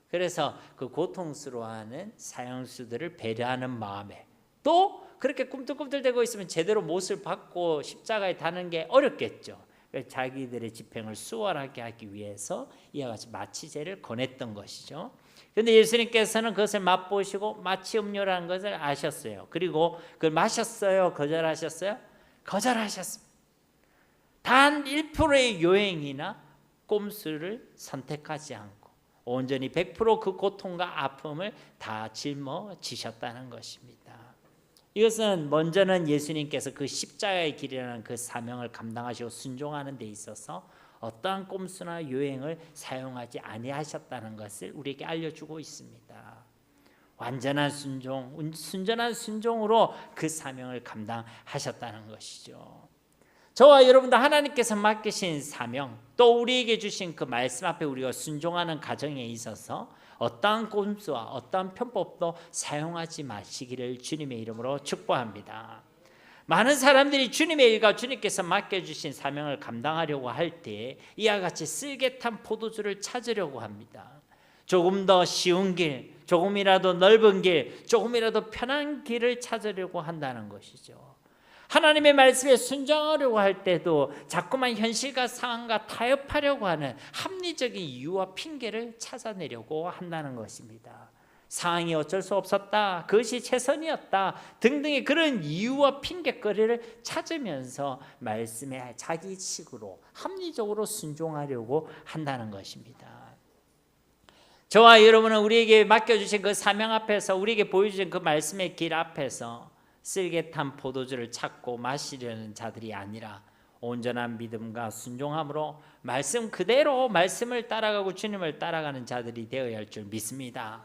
그래서 그 고통스러워하는 사형수들을 배려하는 마음에 또 그렇게 꿈틀꿈틀대고 있으면 제대로 못을 받고 십자가에 다는 게 어렵겠죠. 자기들의 집행을 수월하게 하기 위해서 이와 같이 마취제를 권했던 것이죠. 그런데 예수님께서는 그것을 맛보시고 마취 음료라는 것을 아셨어요. 그리고 그걸 마셨어요? 거절하셨어요? 거절하셨습니다. 단 1%의 요행이나 꼼수를 선택하지 않고 온전히 100% 그 고통과 아픔을 다 짊어지셨다는 것입니다. 이것은 먼저는 예수님께서 그 십자가의 길이라는 그 사명을 감당하시고 순종하는 데 있어서 어떠한 꼼수나 요행을 사용하지 아니하셨다는 것을 우리에게 알려주고 있습니다. 완전한 순종, 순전한 순종으로 그 사명을 감당하셨다는 것이죠. 저와 여러분도 하나님께서 맡기신 사명, 또 우리에게 주신 그 말씀 앞에 우리가 순종하는 과정에 있어서 어떠한 꼼수와 어떠한 편법도 사용하지 마시기를 주님의 이름으로 축복합니다. 많은 사람들이 주님의 일과 주님께서 맡겨주신 사명을 감당하려고 할 때 이와 같이 쓸개탄 포도주를 찾으려고 합니다. 조금 더 쉬운 길, 조금이라도 넓은 길, 조금이라도 편한 길을 찾으려고 한다는 것이죠. 하나님의 말씀에 순종하려고 할 때도 자꾸만 현실과 상황과 타협하려고 하는 합리적인 이유와 핑계를 찾아내려고 한다는 것입니다. 상황이 어쩔 수 없었다, 그것이 최선이었다 등등의 그런 이유와 핑계거리를 찾으면서 말씀에 자기식으로 합리적으로 순종하려고 한다는 것입니다. 저와 여러분은 우리에게 맡겨주신 그 사명 앞에서, 우리에게 보여주신 그 말씀의 길 앞에서 쓸개탄 포도주를 찾고 마시려는 자들이 아니라 온전한 믿음과 순종함으로 말씀 그대로 말씀을 따라가고 주님을 따라가는 자들이 되어야 할 줄 믿습니다.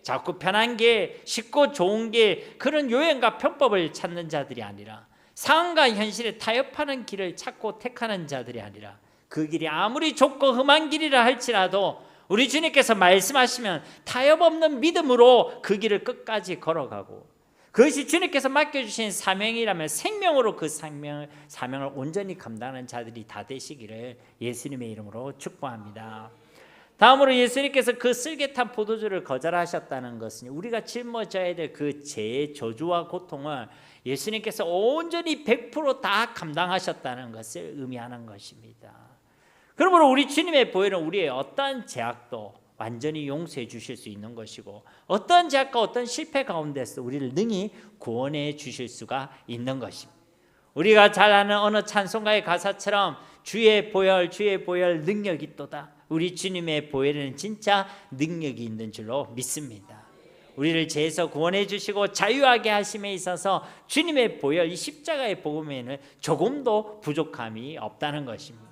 자꾸 편한 길, 쉽고 좋은 길, 그런 요행과 편법을 찾는 자들이 아니라 상황과 현실에 타협하는 길을 찾고 택하는 자들이 아니라 그 길이 아무리 좁고 험한 길이라 할지라도 우리 주님께서 말씀하시면 타협 없는 믿음으로 그 길을 끝까지 걸어가고, 그것이 주님께서 맡겨주신 사명이라면 생명으로 그 사명을 온전히 감당하는 자들이 다 되시기를 예수님의 이름으로 축복합니다. 다음으로 예수님께서 그 쓸개탄 포도주를 거절하셨다는 것은 우리가 짊어져야 될 그 죄의 저주와 고통을 예수님께서 온전히 100% 감당하셨다는 것을 의미하는 것입니다. 그러므로 우리 주님의 보혈은 우리의 어떠한 죄악도 완전히 용서해 주실 수 있는 것이고, 어떤 죄악과 어떤 실패 가운데서 우리를 능히 구원해 주실 수가 있는 것입니다. 우리가 잘 아는 어느 찬송가의 가사처럼 주의 보혈 능력이 있도다. 우리 주님의 보혈에는 진짜 능력이 있는 줄로 믿습니다. 우리를 죄에서 구원해 주시고 자유하게 하심에 있어서 주님의 보혈, 이 십자가의 복음에는 조금도 부족함이 없다는 것입니다.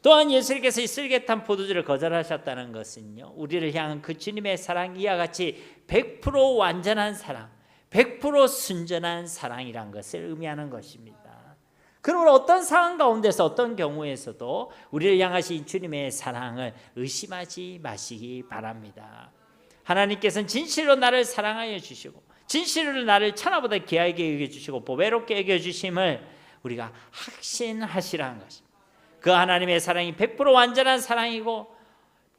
또한 예수님께서 이 쓸개탄 포도주를 거절하셨다는 것은요, 우리를 향한 그 주님의 사랑, 이와 같이 100% 완전한 사랑, 100% 순전한 사랑이란 것을 의미하는 것입니다. 그러므로 어떤 상황 가운데서 어떤 경우에서도 우리를 향하신 주님의 사랑을 의심하지 마시기 바랍니다. 하나님께서는 진실로 나를 사랑하여 주시고 진실로 나를 천하보다 귀하게 여겨주시고 보배롭게 여겨주심을 우리가 확신하시라는 것입니다. 그 하나님의 사랑이 100% 완전한 사랑이고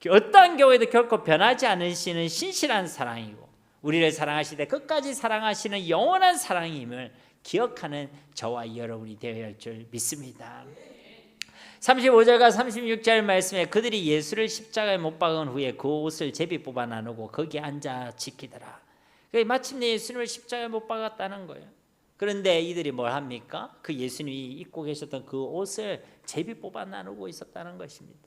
어떠한 경우에도 결코 변하지 않으시는 신실한 사랑이고 우리를 사랑하시되 끝까지 사랑하시는 영원한 사랑임을 기억하는 저와 여러분이 되어야 할 줄 믿습니다. 35절과 36절 말씀에 그들이 예수를 십자가에 못 박은 후에 그 옷을 제비 뽑아 나누고 거기 앉아 지키더라. 마침내 예수님을 십자가에 못 박았다는 거예요. 그런데 이들이 뭘 합니까? 그 예수님이 입고 계셨던 그 옷을 제비 뽑아 나누고 있었다는 것입니다.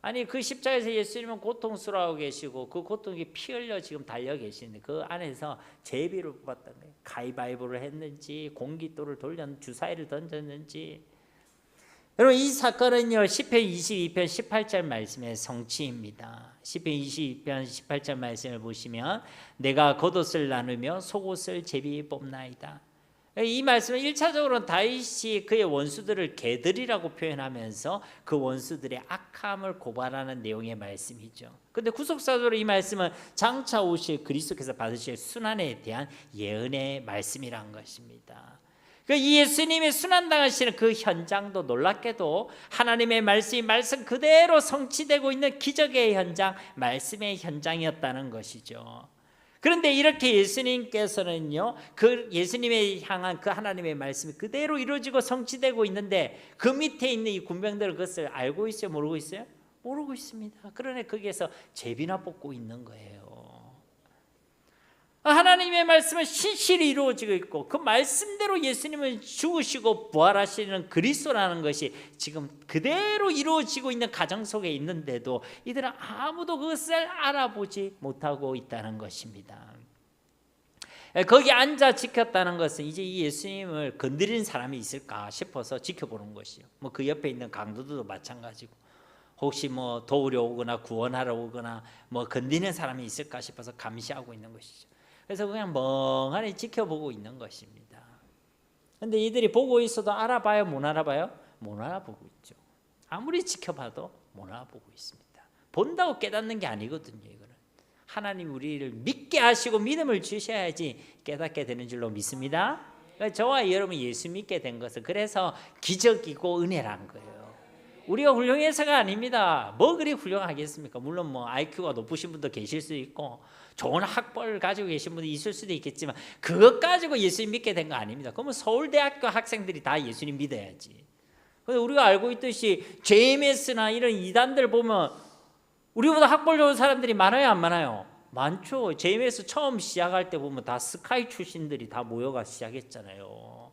아니 그 십자가에서 예수님은 고통스러워하고 계시고 그 고통이 피 흘려 지금 달려 계시는데 그 안에서 제비를 뽑았다는 거예요. 가위바위보를 했는지 공깃돌을 돌렸는지 주사위를 던졌는지. 여러분 이 사건은요 시편 22편 18절 말씀의 성취입니다. 시편 22편 18절 말씀을 보시면 내가 겉옷을 나누며 속옷을 제비 뽑나이다. 이 말씀은 1차적으로는 다윗이 그의 원수들을 개들이라고 표현하면서 그 원수들의 악함을 고발하는 내용의 말씀이죠. 그런데 구속사적으로 이 말씀은 장차 오실 그리스도께서 받으실 순환에 대한 예언의 말씀이란 것입니다. 이 예수님이 순환당하시는 그 현장도 놀랍게도 하나님의 말씀이 말씀 그대로 성취되고 있는 기적의 현장, 말씀의 현장이었다는 것이죠. 그런데 이렇게 예수님께서는요, 그 예수님에 향한 그 하나님의 말씀이 그대로 이루어지고 성취되고 있는데 그 밑에 있는 이 군병들은 그것을 알고 있어요? 모르고 있어요? 모르고 있습니다. 그러나 거기에서 제비나 뽑고 있는 거예요. 하나님의 말씀은 신실히 이루어지고 있고 그 말씀대로 예수님은 죽으시고 부활하시는 그리스도라는 것이 지금 그대로 이루어지고 있는 가정 속에 있는데도 이들은 아무도 그것을 알아보지 못하고 있다는 것입니다. 거기 앉아 지켰다는 것은 이제 이 예수님을 건드리는 사람이 있을까 싶어서 지켜보는 것이요. 뭐 그 옆에 있는 강도들도 마찬가지고 혹시 뭐 도우려 오거나 구원하러 오거나 뭐 건드리는 사람이 있을까 싶어서 감시하고 있는 것이죠. 그래서 그냥 멍하니 지켜보고 있는 것입니다. 그런데 이들이 보고 있어도 알아봐요? 못 알아봐요? 못 알아보고 있죠. 아무리 지켜봐도 못 알아보고 있습니다. 본다고 깨닫는 게 아니거든요. 이거는 하나님 우리를 믿게 하시고 믿음을 주셔야지 깨닫게 되는 줄로 믿습니다. 그러니까 저와 여러분이 예수 믿게 된 것은 그래서 기적이고 은혜라는 거예요. 우리가 훌륭해서가 아닙니다. 뭐 그리 훌륭하겠습니까? 물론 뭐 IQ가 높으신 분도 계실 수 있고 좋은 학벌을 가지고 계신 분도 있을 수도 있겠지만 그것 가지고 예수님 믿게 된 거 아닙니다. 그러면 서울대학교 학생들이 다 예수님 믿어야지. 근데 우리가 알고 있듯이 JMS나 이런 이단들 보면 우리보다 학벌 좋은 사람들이 많아요, 안 많아요? 많죠. JMS 처음 시작할 때 보면 다 스카이 출신들이 다 모여가 시작했잖아요.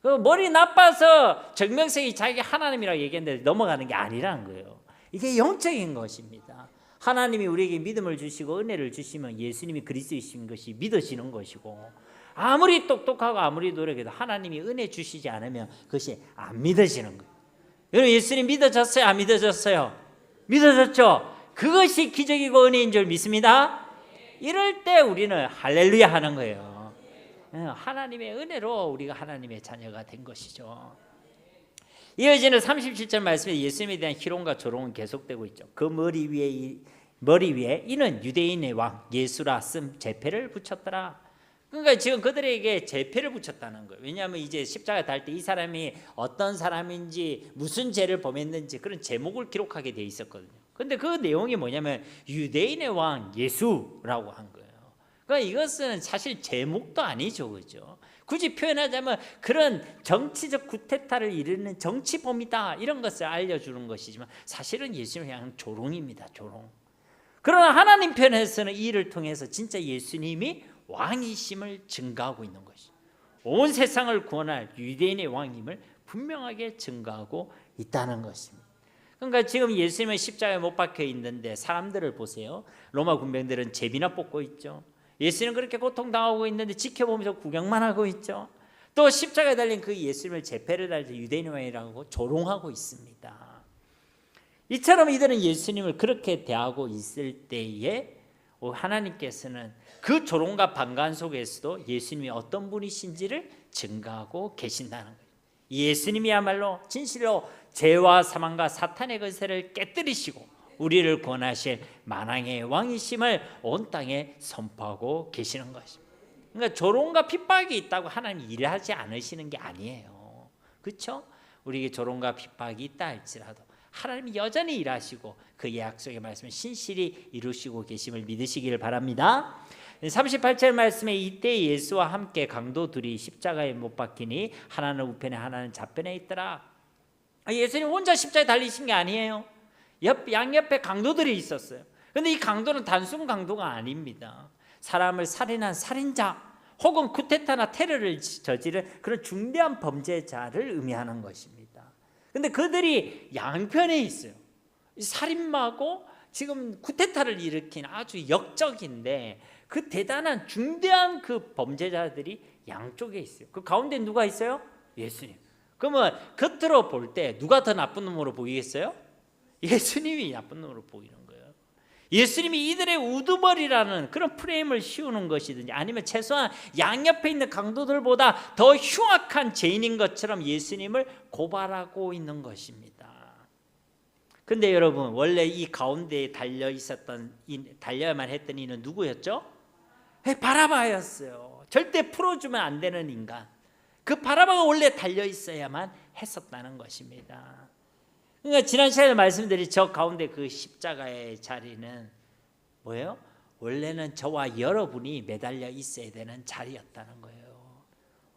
그 머리 나빠서 정명석이 자기 하나님이라고 얘기했는데 넘어가는 게 아니라는 거예요. 이게 영적인 것입니다. 하나님이 우리에게 믿음을 주시고 은혜를 주시면 예수님이 그리스도이신 것이 믿어지는 것이고 아무리 똑똑하고 아무리 노력해도 하나님이 은혜 주시지 않으면 그것이 안 믿어지는 거예요. 여러분 예수님 믿어졌어요? 안 믿어졌어요? 믿어졌죠? 그것이 기적이고 은혜인 줄 믿습니다. 이럴 때 우리는 할렐루야 하는 거예요. 하나님의 은혜로 우리가 하나님의 자녀가 된 것이죠. 이어지는 37절 말씀에 예수님에 대한 희롱과 조롱은 계속되고 있죠. 그 머리 위에 이는 유대인의 왕 예수라 쓴 제패를 붙였더라. 그러니까 지금 그들에게 제패를 붙였다는 거예요. 왜냐하면 이제 십자가 달 때 이 사람이 어떤 사람인지 무슨 죄를 범했는지 그런 제목을 기록하게 돼 있었거든요. 근데 그 내용이 뭐냐면 유대인의 왕 예수라고 한 거예요. 그러니까 이것은 사실 제목도 아니죠, 그죠? 굳이 표현하자면 그런 정치적 구테타를 이루는 정치범이다 이런 것을 알려주는 것이지만 사실은 예수님을 향한 조롱입니다, 조롱. 그러나 하나님 편에서는 이 일을 통해서 진짜 예수님이 왕이심을 증가하고 있는 것이죠. 온 세상을 구원할 유대인의 왕임을 분명하게 증가하고 있다는 것입니다. 그러니까 지금 예수님은 십자가에 못 박혀 있는데 사람들을 보세요. 로마 군병들은 제비나 뽑고 있죠. 예수님은 그렇게 고통당하고 있는데 지켜보면서 구경만 하고 있죠. 또 십자가에 달린 그 예수님을 제패를 달려 유대인 왕이라고 조롱하고 있습니다. 이처럼 이들은 예수님을 그렇게 대하고 있을 때에 하나님께서는 그 조롱과 반감 속에서도 예수님이 어떤 분이신지를 증가하고 계신다는 거예요. 예수님이야말로 진실로 죄와 사망과 사탄의 권세를 깨뜨리시고 우리를 구원하실 만왕의 왕이심을 온 땅에 선포하고 계시는 것입니다. 그러니까 조롱과 핍박이 있다고 하나님 일하지 않으시는 게 아니에요. 그렇죠? 우리에게 조롱과 핍박이 있다 할지라도 하나님이 여전히 일하시고 그 약속의 말씀을 신실히 이루시고 계심을 믿으시기를 바랍니다. 38절 말씀에 이때 예수와 함께 강도들이 십자가에 못 박히니 하나는 우편에 하나는 좌편에 있더라. 예수님 혼자 십자가에 달리신 게 아니에요. 양옆에 강도들이 있었어요. 그런데 이 강도는 단순 강도가 아닙니다. 사람을 살인한 살인자 혹은 쿠데타나 테러를 저지른 그런 중대한 범죄자를 의미하는 것입니다. 그런데 그들이 양편에 있어요. 살인마고 지금 쿠데타를 일으킨 아주 역적인데 그 대단한 중대한 그 범죄자들이 양쪽에 있어요. 그 가운데 누가 있어요? 예수님. 그러면 겉으로 볼 때 누가 더 나쁜 놈으로 보이겠어요? 예수님이 나쁜 놈으로 보이는 거예요. 예수님이 이들의 우두머리라는 그런 프레임을 씌우는 것이든지 아니면 최소한 양옆에 있는 강도들보다 더 흉악한 죄인인 것처럼 예수님을 고발하고 있는 것입니다. 근데 여러분 원래 이 가운데에 달려야만 했던 이는 누구였죠? 바라바였어요. 절대 풀어주면 안 되는 인간. 그 바라바가 원래 달려 있어야만 했었다는 것입니다. 그러니까 지난 시간에 말씀드린 저 가운데 그 십자가의 자리는 뭐예요? 원래는 저와 여러분이 매달려 있어야 되는 자리였다는 거예요.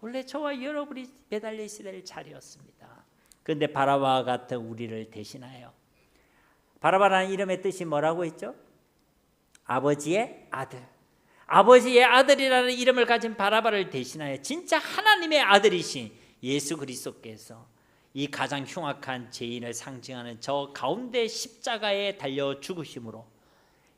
원래 저와 여러분이 매달려 있어야 될 자리였습니다. 그런데 바라바와 같은 우리를 대신하여, 바라바라는 이름의 뜻이 뭐라고 했죠? 아버지의 아들. 아버지의 아들이라는 이름을 가진 바라바를 대신하여 진짜 하나님의 아들이신 예수 그리스도께서 이 가장 흉악한 죄인을 상징하는 저 가운데 십자가에 달려 죽으심으로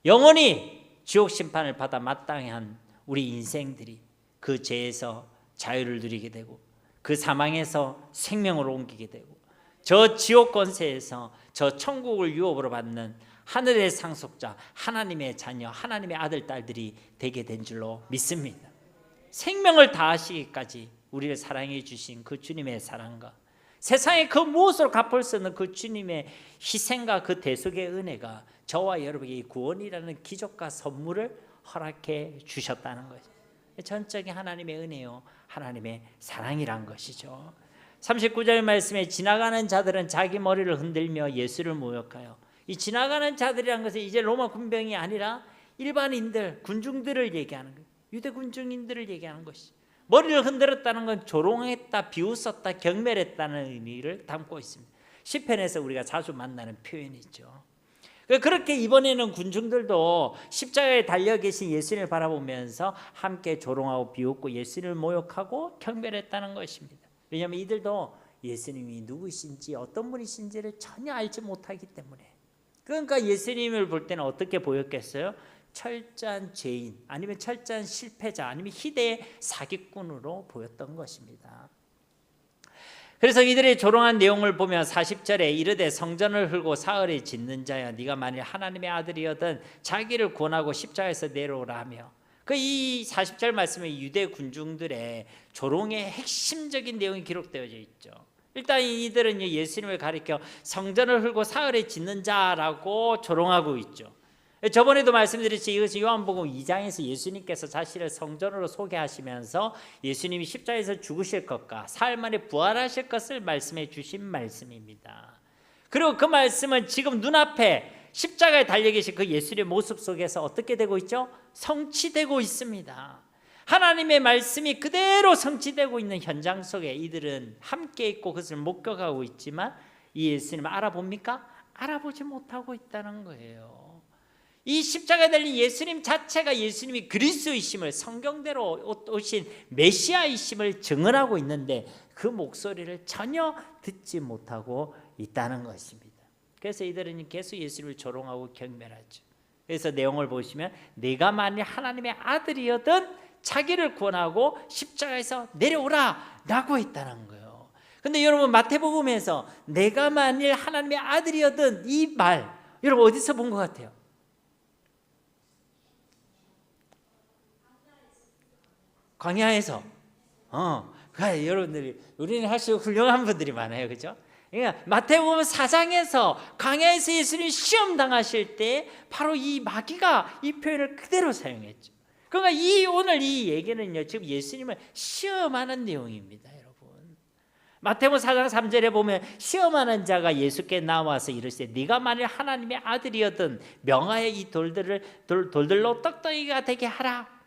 영원히 지옥 심판을 받아 마땅히 한 우리 인생들이 그 죄에서 자유를 누리게 되고 그 사망에서 생명을 옮기게 되고 저 지옥 권세에서 저 천국을 유업으로 받는 하늘의 상속자, 하나님의 자녀, 하나님의 아들, 딸들이 되게 된 줄로 믿습니다. 생명을 다하시기까지 우리를 사랑해 주신 그 주님의 사랑과 세상에 그 무엇으로 갚을 수 없는 그 주님의 희생과 그 대속의 은혜가 저와 여러분에게 구원이라는 기적과 선물을 허락해 주셨다는 거죠. 전적인 하나님의 은혜요, 하나님의 사랑이란 것이죠. 39절 말씀에 지나가는 자들은 자기 머리를 흔들며 예수를 모욕하여, 이 지나가는 자들이란 것은 이제 로마 군병이 아니라 일반인들, 군중들을 얘기하는 거예요. 유대 군중인들을 얘기하는 것이, 머리를 흔들었다는 건 조롱했다, 비웃었다, 경멸했다는 의미를 담고 있습니다. 시편에서 우리가 자주 만나는 표현이죠. 그렇게 이번에는 군중들도 십자가에 달려 계신 예수님을 바라보면서 함께 조롱하고 비웃고 예수님을 모욕하고 경멸했다는 것입니다. 왜냐하면 이들도 예수님이 누구신지 어떤 분이신지를 전혀 알지 못하기 때문에. 그러니까 예수님을 볼 때는 어떻게 보였겠어요? 철저한 죄인, 아니면 철저한 실패자, 아니면 희대의 사기꾼으로 보였던 것입니다. 그래서 이들의 조롱한 내용을 보면 40절에 이르되 성전을 헐고 사흘에 짓는 자여, 네가 만일 하나님의 아들이거든 자기를 구원하고 십자가에서 내려오라 하며, 이 40절 말씀에 유대 군중들의 조롱의 핵심적인 내용이 기록되어 있죠. 일단 이들은 예수님을 가리켜 성전을 헐고 사흘에 짓는 자라고 조롱하고 있죠. 저번에도 말씀드렸지, 이것은 요한복음 2장에서 예수님께서 자신을 성전으로 소개하시면서 예수님이 십자가에서 죽으실 것과 사흘 만에 부활하실 것을 말씀해 주신 말씀입니다. 그리고 그 말씀은 지금 눈앞에 십자가에 달려 계신 그 예수님의 모습 속에서 어떻게 되고 있죠? 성취되고 있습니다. 하나님의 말씀이 그대로 성취되고 있는 현장 속에 이들은 함께 있고 그것을 목격하고 있지만 이 예수님을 알아봅니까? 알아보지 못하고 있다는 거예요. 이 십자가에 달린 예수님 자체가 예수님이 그리스도이심을, 성경대로 오신 메시아이심을 증언하고 있는데 그 목소리를 전혀 듣지 못하고 있다는 것입니다. 그래서 이들은 계속 예수님을 조롱하고 경멸하죠. 그래서 내용을 보시면 내가 만일 하나님의 아들이었든 자기를 구원하고 십자가에서 내려오라 라고 했다는 거예요. 근데 여러분, 마태복음에서 내가 만일 하나님의 아들이었든 이 말, 여러분 어디서 본 것 같아요? 광야에서. 그러니까 여러분들이, 우리는 사실 훌륭한 분들이 많아요, 그렇죠? 그러니까 마태복음 4장에서 광야에서 예수님이 시험 당하실 때 바로 이 마귀가 이 표현을 그대로 사용했죠. 그러니까 오늘 이 얘기는요, 지금 예수님을 시험하는 내용입니다, 여러분. 마태복음 4장 3절에 보면 시험하는 자가 예수께 나와서 이르시되 네가 만일 하나님의 아들이었든 명하여 이 돌들로 떡덩이가 되게 하라.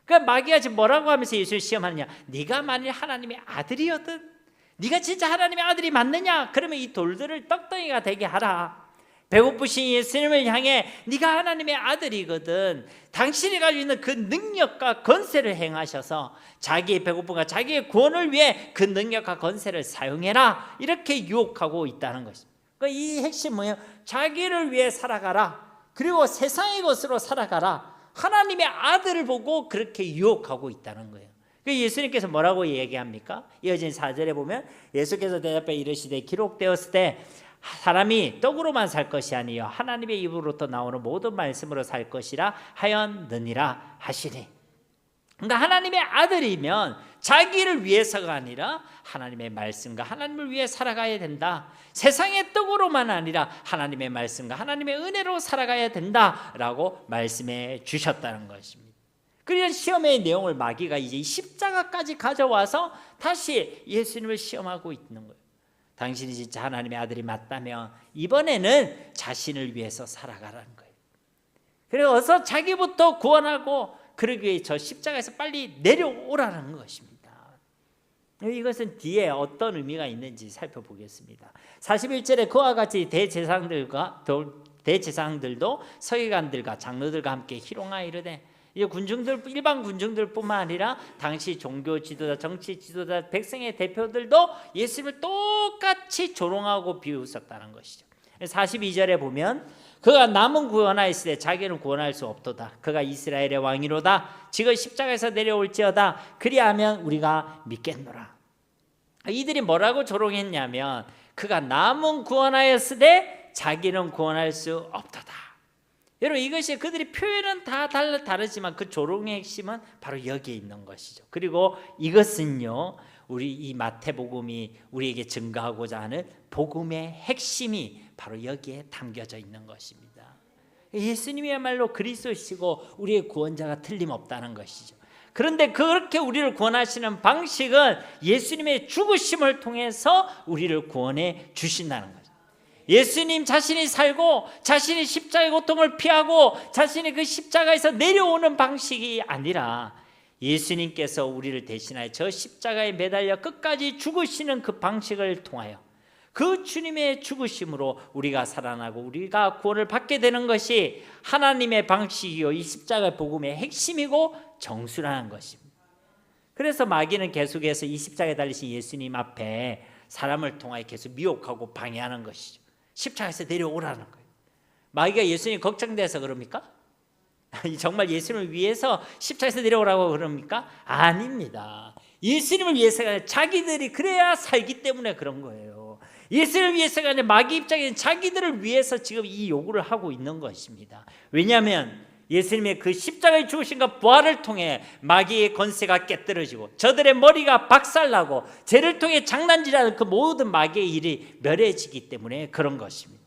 그러니까 마귀가 지금 뭐라고 하면서 예수를 시험하느냐? 네가 만일 하나님의 아들이었든, 네가 진짜 하나님의 아들이 맞느냐? 그러면 이 돌들을 떡덩이가 되게 하라. 배고프신 예수님을 향해 네가 하나님의 아들이거든, 당신이 가지고 있는 그 능력과 건세를 행하셔서 자기의 배고픔과 자기의 구원을 위해 그 능력과 건세를 사용해라, 이렇게 유혹하고 있다는 것입니다. 그러니까 이 핵심 뭐예요? 자기를 위해 살아가라, 그리고 세상의 것으로 살아가라, 하나님의 아들을 보고 그렇게 유혹하고 있다는 거예요. 예수님께서 뭐라고 얘기합니까? 이어진 4절에 보면 예수께서 대답해 이르시되 기록되었을 때 사람이 떡으로만 살 것이 아니요 하나님의 입으로부터 나오는 모든 말씀으로 살 것이라 하였느니라 하시니. 그러니까 하나님의 아들이면 자기를 위해서가 아니라 하나님의 말씀과 하나님을 위해 살아가야 된다. 세상의 떡으로만 아니라 하나님의 말씀과 하나님의 은혜로 살아가야 된다라고 말씀해 주셨다는 것입니다. 그런 시험의 내용을 마귀가 이제 십자가까지 가져와서 다시 예수님을 시험하고 있는 거예요. 당신이 진짜 하나님의 아들이 맞다면 이번에는 자신을 위해서 살아가라는 거예요. 그래서 어서 자기부터 구원하고 그러기 위해 저 십자가에서 빨리 내려오라는 것입니다. 이것은 뒤에 어떤 의미가 있는지 살펴보겠습니다. 41절에 그와 같이 대제사장들도 서기관들과 장로들과 함께 희롱하여 이르되, 일반 군중들뿐만 아니라 당시 종교 지도자, 정치 지도자, 백성의 대표들도 예수님을 똑같이 조롱하고 비웃었다는 것이죠. 42절에 보면 그가 남은 구원하였으되 자기는 구원할 수 없도다. 그가 이스라엘의 왕이로다. 지금 십자가에서 내려올지어다. 그리하면 우리가 믿겠노라. 이들이 뭐라고 조롱했냐면 그가 남은 구원하였으되 자기는 구원할 수 없도다. 여러분, 이것이 그들이 표현은 다 다르지만 그 조롱의 핵심은 바로 여기에 있는 것이죠. 그리고 이것은요, 우리 이 마태복음이 우리에게 증거하고자 하는 복음의 핵심이 바로 여기에 담겨져 있는 것입니다. 예수님이야말로 그리스도시고 우리의 구원자가 틀림없다는 것이죠. 그런데 그렇게 우리를 구원하시는 방식은 예수님의 죽으심을 통해서 우리를 구원해 주신다는 거죠. 예수님 자신이 살고 자신이 십자가의 고통을 피하고 자신이 그 십자가에서 내려오는 방식이 아니라 예수님께서 우리를 대신하여 저 십자가에 매달려 끝까지 죽으시는 그 방식을 통하여 그 주님의 죽으심으로 우리가 살아나고 우리가 구원을 받게 되는 것이 하나님의 방식이요 이 십자가 복음의 핵심이고 정수라는 것입니다. 그래서 마귀는 계속해서 이 십자가에 달리신 예수님 앞에 사람을 통하여 계속 미혹하고 방해하는 것이죠. 십자가에서 내려오라는 거예요. 마귀가 예수님 걱정돼서 그럽니까? 정말 예수님을 위해서 십자가에서 내려오라고 그럽니까? 아닙니다. 예수님을 위해서가 자기들이 그래야 살기 때문에 그런 거예요. 예수님을 위해서가 아니라 마귀 입장에는 자기들을 위해서 지금 이 요구를 하고 있는 것입니다. 왜냐하면 예수님의 그 십자가의 죽으심과 부활을 통해 마귀의 권세가 깨뜨려지고 저들의 머리가 박살나고 죄를 통해 장난질하는 그 모든 마귀의 일이 멸해지기 때문에 그런 것입니다.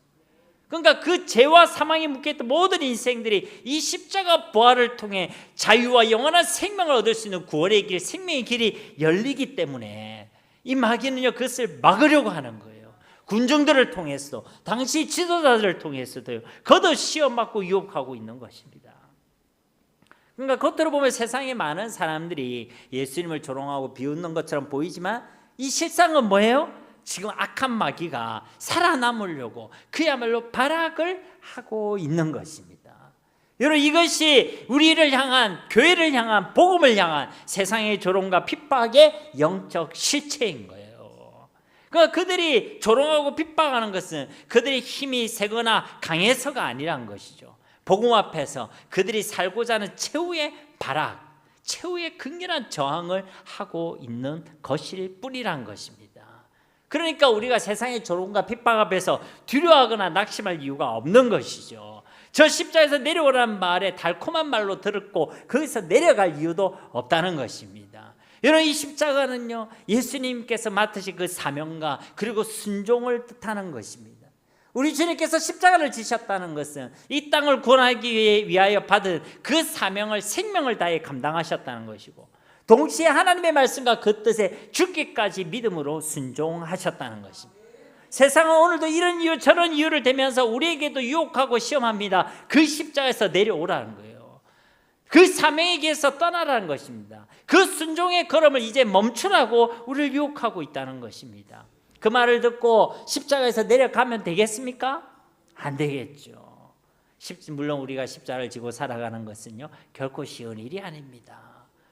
그러니까 그 죄와 사망에 묶여있던 모든 인생들이 이 십자가 부활을 통해 자유와 영원한 생명을 얻을 수 있는 구원의 길, 생명의 길이 열리기 때문에 이 마귀는요 그것을 막으려고 하는 거예요. 군중들을 통해서도 당시 지도자들을 통해서도요 거듭 시험받고 유혹하고 있는 것입니다. 그러니까 겉으로 보면 세상에 많은 사람들이 예수님을 조롱하고 비웃는 것처럼 보이지만 이 실상은 뭐예요? 지금 악한 마귀가 살아남으려고 그야말로 발악을 하고 있는 것입니다. 여러분 이것이 우리를 향한 교회를 향한 복음을 향한 세상의 조롱과 핍박의 영적 실체인 거예요. 그러니까 그들이 조롱하고 핍박하는 것은 그들의 힘이 세거나 강해서가 아니란 것이죠. 복음 앞에서 그들이 살고자 하는 최후의 발악, 최후의 극렬한 저항을 하고 있는 것일 뿐이란 것입니다. 그러니까 우리가 세상의 조롱과 핍박 앞에서 두려워하거나 낙심할 이유가 없는 것이죠. 저 십자가에서 내려오라는 말에 달콤한 말로 들었고 거기서 내려갈 이유도 없다는 것입니다. 여러분 이 십자가는요 예수님께서 맡으신 그 사명과 그리고 순종을 뜻하는 것입니다. 우리 주님께서 십자가를 지셨다는 것은 이 땅을 구원하기 위하여 받은 그 사명을 생명을 다해 감당하셨다는 것이고 동시에 하나님의 말씀과 그 뜻에 죽기까지 믿음으로 순종하셨다는 것입니다. 세상은 오늘도 이런 이유 저런 이유를 대면서 우리에게도 유혹하고 시험합니다. 그 십자가에서 내려오라는 거예요. 그 사명에 기해서 떠나라는 것입니다. 그 순종의 걸음을 이제 멈추라고 우리를 유혹하고 있다는 것입니다. 그 말을 듣고 십자가에서 내려가면 되겠습니까? 안 되겠죠. 물론 우리가 십자가를 지고 살아가는 것은요 결코 쉬운 일이 아닙니다.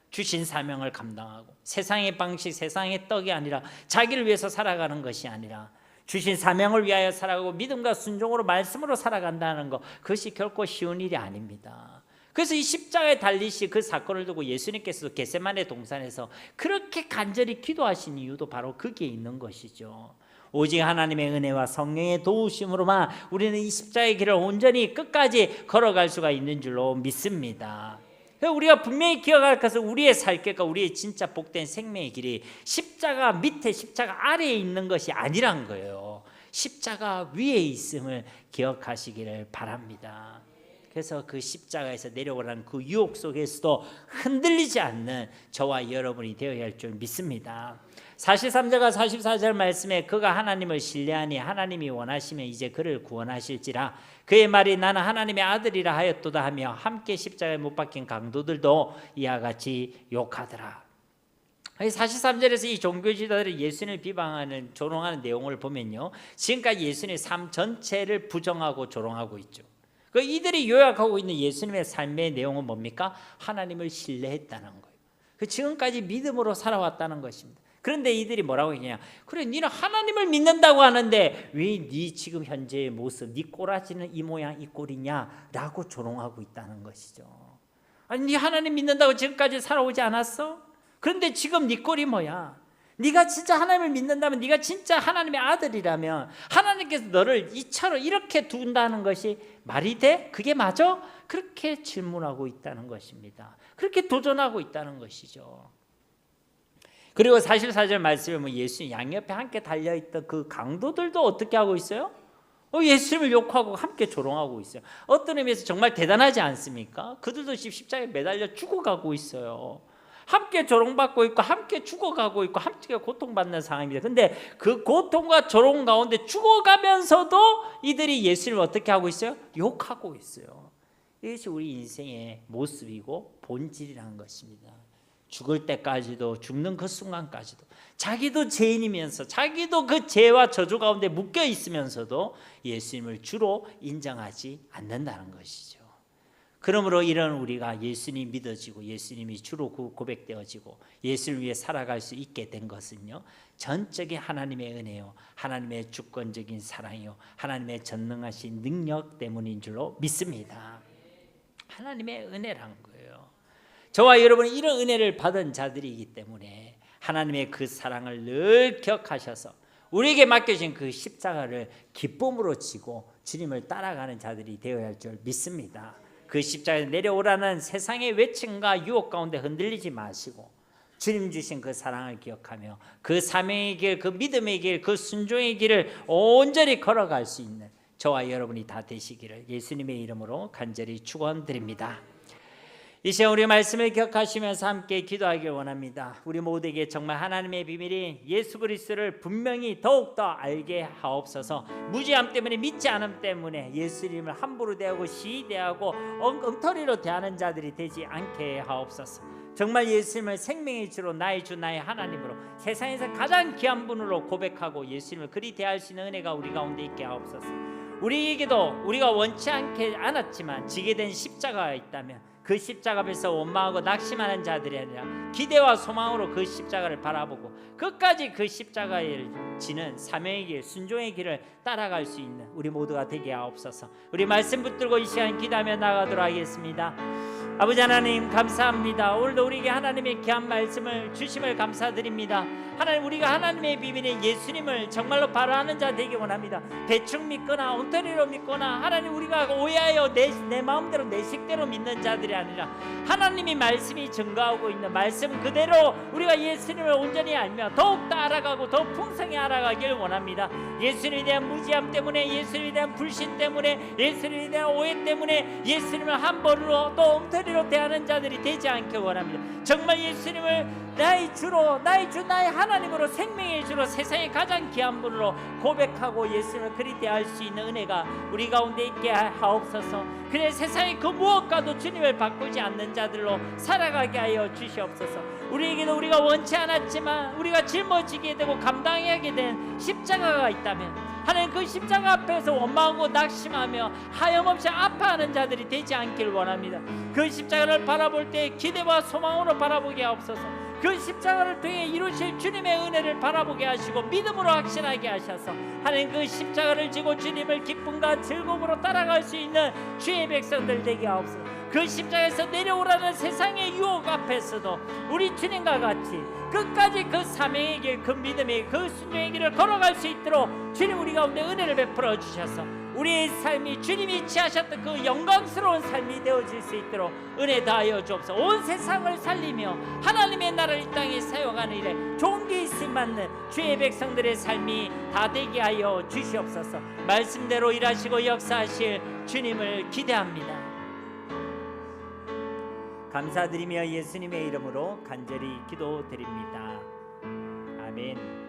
주신 사명을 감당하고 세상의 방식, 세상의 떡이 아니라 자기를 위해서 살아가는 것이 아니라 주신 사명을 위하여 살아가고 믿음과 순종으로 말씀으로 살아간다는 것, 그것이 결코 쉬운 일이 아닙니다. 그래서 이 십자가에 달리시 그 사건을 두고 예수님께서도 겟세마네 동산에서 그렇게 간절히 기도하신 이유도 바로 거기에 있는 것이죠. 오직 하나님의 은혜와 성령의 도우심으로만 우리는 이 십자가의 길을 온전히 끝까지 걸어갈 수가 있는 줄로 믿습니다. 우리가 분명히 기억할 것은 우리의 살 길과 우리의 진짜 복된 생명의 길이 십자가 밑에 십자가 아래에 있는 것이 아니란 거예요. 십자가 위에 있음을 기억하시기를 바랍니다. 그래서 그 십자가에서 내려오라는 그 유혹 속에서도 흔들리지 않는 저와 여러분이 되어야 할 줄 믿습니다. 43절과 44절 말씀에 그가 하나님을 신뢰하니 하나님이 원하시면 이제 그를 구원하실지라 그의 말이 나는 하나님의 아들이라 하였도다 하며 함께 십자가에 못 박힌 강도들도 이와 같이 욕하더라. 43절에서 이 종교 지도자들이 예수님을 비방하는 조롱하는 내용을 보면요 지금까지 예수님의 삶 전체를 부정하고 조롱하고 있죠. 그 이들이 요약하고 있는 예수님의 삶의 내용은 뭡니까? 하나님을 신뢰했다는 거예요. 그 지금까지 믿음으로 살아왔다는 것입니다. 그런데 이들이 뭐라고 했냐? 그래, 너는 하나님을 믿는다고 하는데 왜 네 지금 현재의 모습, 네 꼬라지는 이 모양 이 꼴이냐라고 조롱하고 있다는 것이죠. 아니, 네 하나님 믿는다고 지금까지 살아오지 않았어? 그런데 지금 네 꼴이 뭐야? 네가 진짜 하나님을 믿는다면, 네가 진짜 하나님의 아들이라면 하나님께서 너를 이처럼 이렇게 둔다는 것이 말이 돼? 그게 맞아? 그렇게 질문하고 있다는 것입니다. 그렇게 도전하고 있다는 것이죠. 그리고 44절 말씀에 보면 예수님 양옆에 함께 달려있던 그 강도들도 어떻게 하고 있어요? 예수님을 욕하고 함께 조롱하고 있어요. 어떤 의미에서 정말 대단하지 않습니까? 그들도 십자가에 매달려 죽어가고 있어요. 함께 조롱받고 있고 함께 죽어가고 있고 함께 고통받는 상황입니다. 근데 그 고통과 조롱 가운데 죽어가면서도 이들이 예수님을 어떻게 하고 있어요? 욕하고 있어요. 이것이 우리 인생의 모습이고 본질이라는 것입니다. 죽을 때까지도, 죽는 그 순간까지도 자기도 죄인이면서 자기도 그 죄와 저주 가운데 묶여 있으면서도 예수님을 주로 인정하지 않는다는 것이죠. 그러므로 이런 우리가 예수님이 믿어지고 예수님이 주로 고백되어지고 예수를 위해 살아갈 수 있게 된 것은요, 전적인 하나님의 은혜요, 하나님의 주권적인 사랑이요, 하나님의 전능하신 능력 때문인 줄로 믿습니다. 하나님의 은혜란 거예요. 저와 여러분은 이런 은혜를 받은 자들이기 때문에 하나님의 그 사랑을 늘 기억하셔서 우리에게 맡겨진 그 십자가를 기쁨으로 지고 주님을 따라가는 자들이 되어야 할 줄 믿습니다. 그 십자가에 내려오라는 세상의 외침과 유혹 가운데 흔들리지 마시고 주님 주신 그 사랑을 기억하며 그 사명의 길, 그 믿음의 길, 그 순종의 길을 온전히 걸어갈 수 있는 저와 여러분이 다 되시기를 예수님의 이름으로 간절히 축원드립니다. 이 시간 우리 말씀을 기억하시면서 함께 기도하길 원합니다. 우리 모두에게 정말 하나님의 비밀이 예수 그리스도를 분명히 더욱더 알게 하옵소서. 무지함 때문에, 믿지 않음 때문에 예수님을 함부로 대하고 시대하고 엉터리로 대하는 자들이 되지 않게 하옵소서. 정말 예수님을 생명의 주로 나의 주 나의 하나님으로 세상에서 가장 귀한 분으로 고백하고 예수님을 그리 대할 수 있는 은혜가 우리 가운데 있게 하옵소서. 우리에게도 우리가 원치 않았지만 지게 된 십자가가 있다면 그 십자가 앞에서 원망하고 낙심하는 자들이 아니라 기대와 소망으로 그 십자가를 바라보고 끝까지 그 십자가를 지는 사명의 길, 순종의 길을 따라갈 수 있는 우리 모두가 되게 하옵소서. 우리 말씀 붙들고 이 시간 기도하며 나가도록 하겠습니다. 아버지 하나님 감사합니다. 오늘도 우리에게 하나님의 귀한 말씀을 주심을 감사드립니다. 하나님, 우리가 하나님의 비밀인 예수님을 정말로 바라는 자 되기 원합니다. 대충 믿거나 엉터리로 믿거나 하나님 우리가 오해하여 내 마음대로 내 식대로 믿는 자들이 아니라 하나님이 말씀이 증거하고 있는 말씀 그대로 우리가 예수님을 온전히 알며 더욱더 알아가고 더 풍성히 알아가길 원합니다. 예수님에 대한 무지함 때문에, 예수님에 대한 불신 때문에, 예수님에 대한 오해 때문에 예수님을 함부로 또 엉터리로 대하는 자들이 되지 않길 원합니다. 정말 예수님을 나의 주로, 나의 주 나의 하나님으로, 생명의 주로, 세상의 가장 귀한 분으로 고백하고 예수님을 그리 대할 수 있는 은혜가 우리 가운데 있게 하옵소서. 그래 세상의 그 무엇과도 주님을 바꾸지 않는 자들로 살아가게 하여 주시옵소서. 우리에게도 우리가 원치 않았지만 우리가 짊어지게 되고 감당하게 된 십자가가 있다면 하나님 그 십자가 앞에서 원망하고 낙심하며 하염없이 아파하는 자들이 되지 않길 원합니다. 그 십자가를 바라볼 때 기대와 소망으로 바라보게 하옵소서. 그 십자가를 통해 이루실 주님의 은혜를 바라보게 하시고 믿음으로 확신하게 하셔서 하나님 그 십자가를 지고 주님을 기쁨과 즐거움으로 따라갈 수 있는 주의 백성들 되게 하옵소서. 그 십자가에서 내려오라는 세상의 유혹 앞에서도 우리 주님과 같이 끝까지 그 사명의 길, 그 믿음의 그 순종의 길을 걸어갈 수 있도록 주님 우리 가운데 은혜를 베풀어 주셔서 우리의 삶이 주님이 취하셨던 그 영광스러운 삶이 되어질 수 있도록 은혜 다하여 주옵소서. 온 세상을 살리며 하나님의 나라를 이 땅에 사용하는 일에 종기 있음 받는 주의 백성들의 삶이 다 되게 하여 주시옵소서. 말씀대로 일하시고 역사하실 주님을 기대합니다. 감사드리며 예수님의 이름으로 간절히 기도드립니다. 아멘.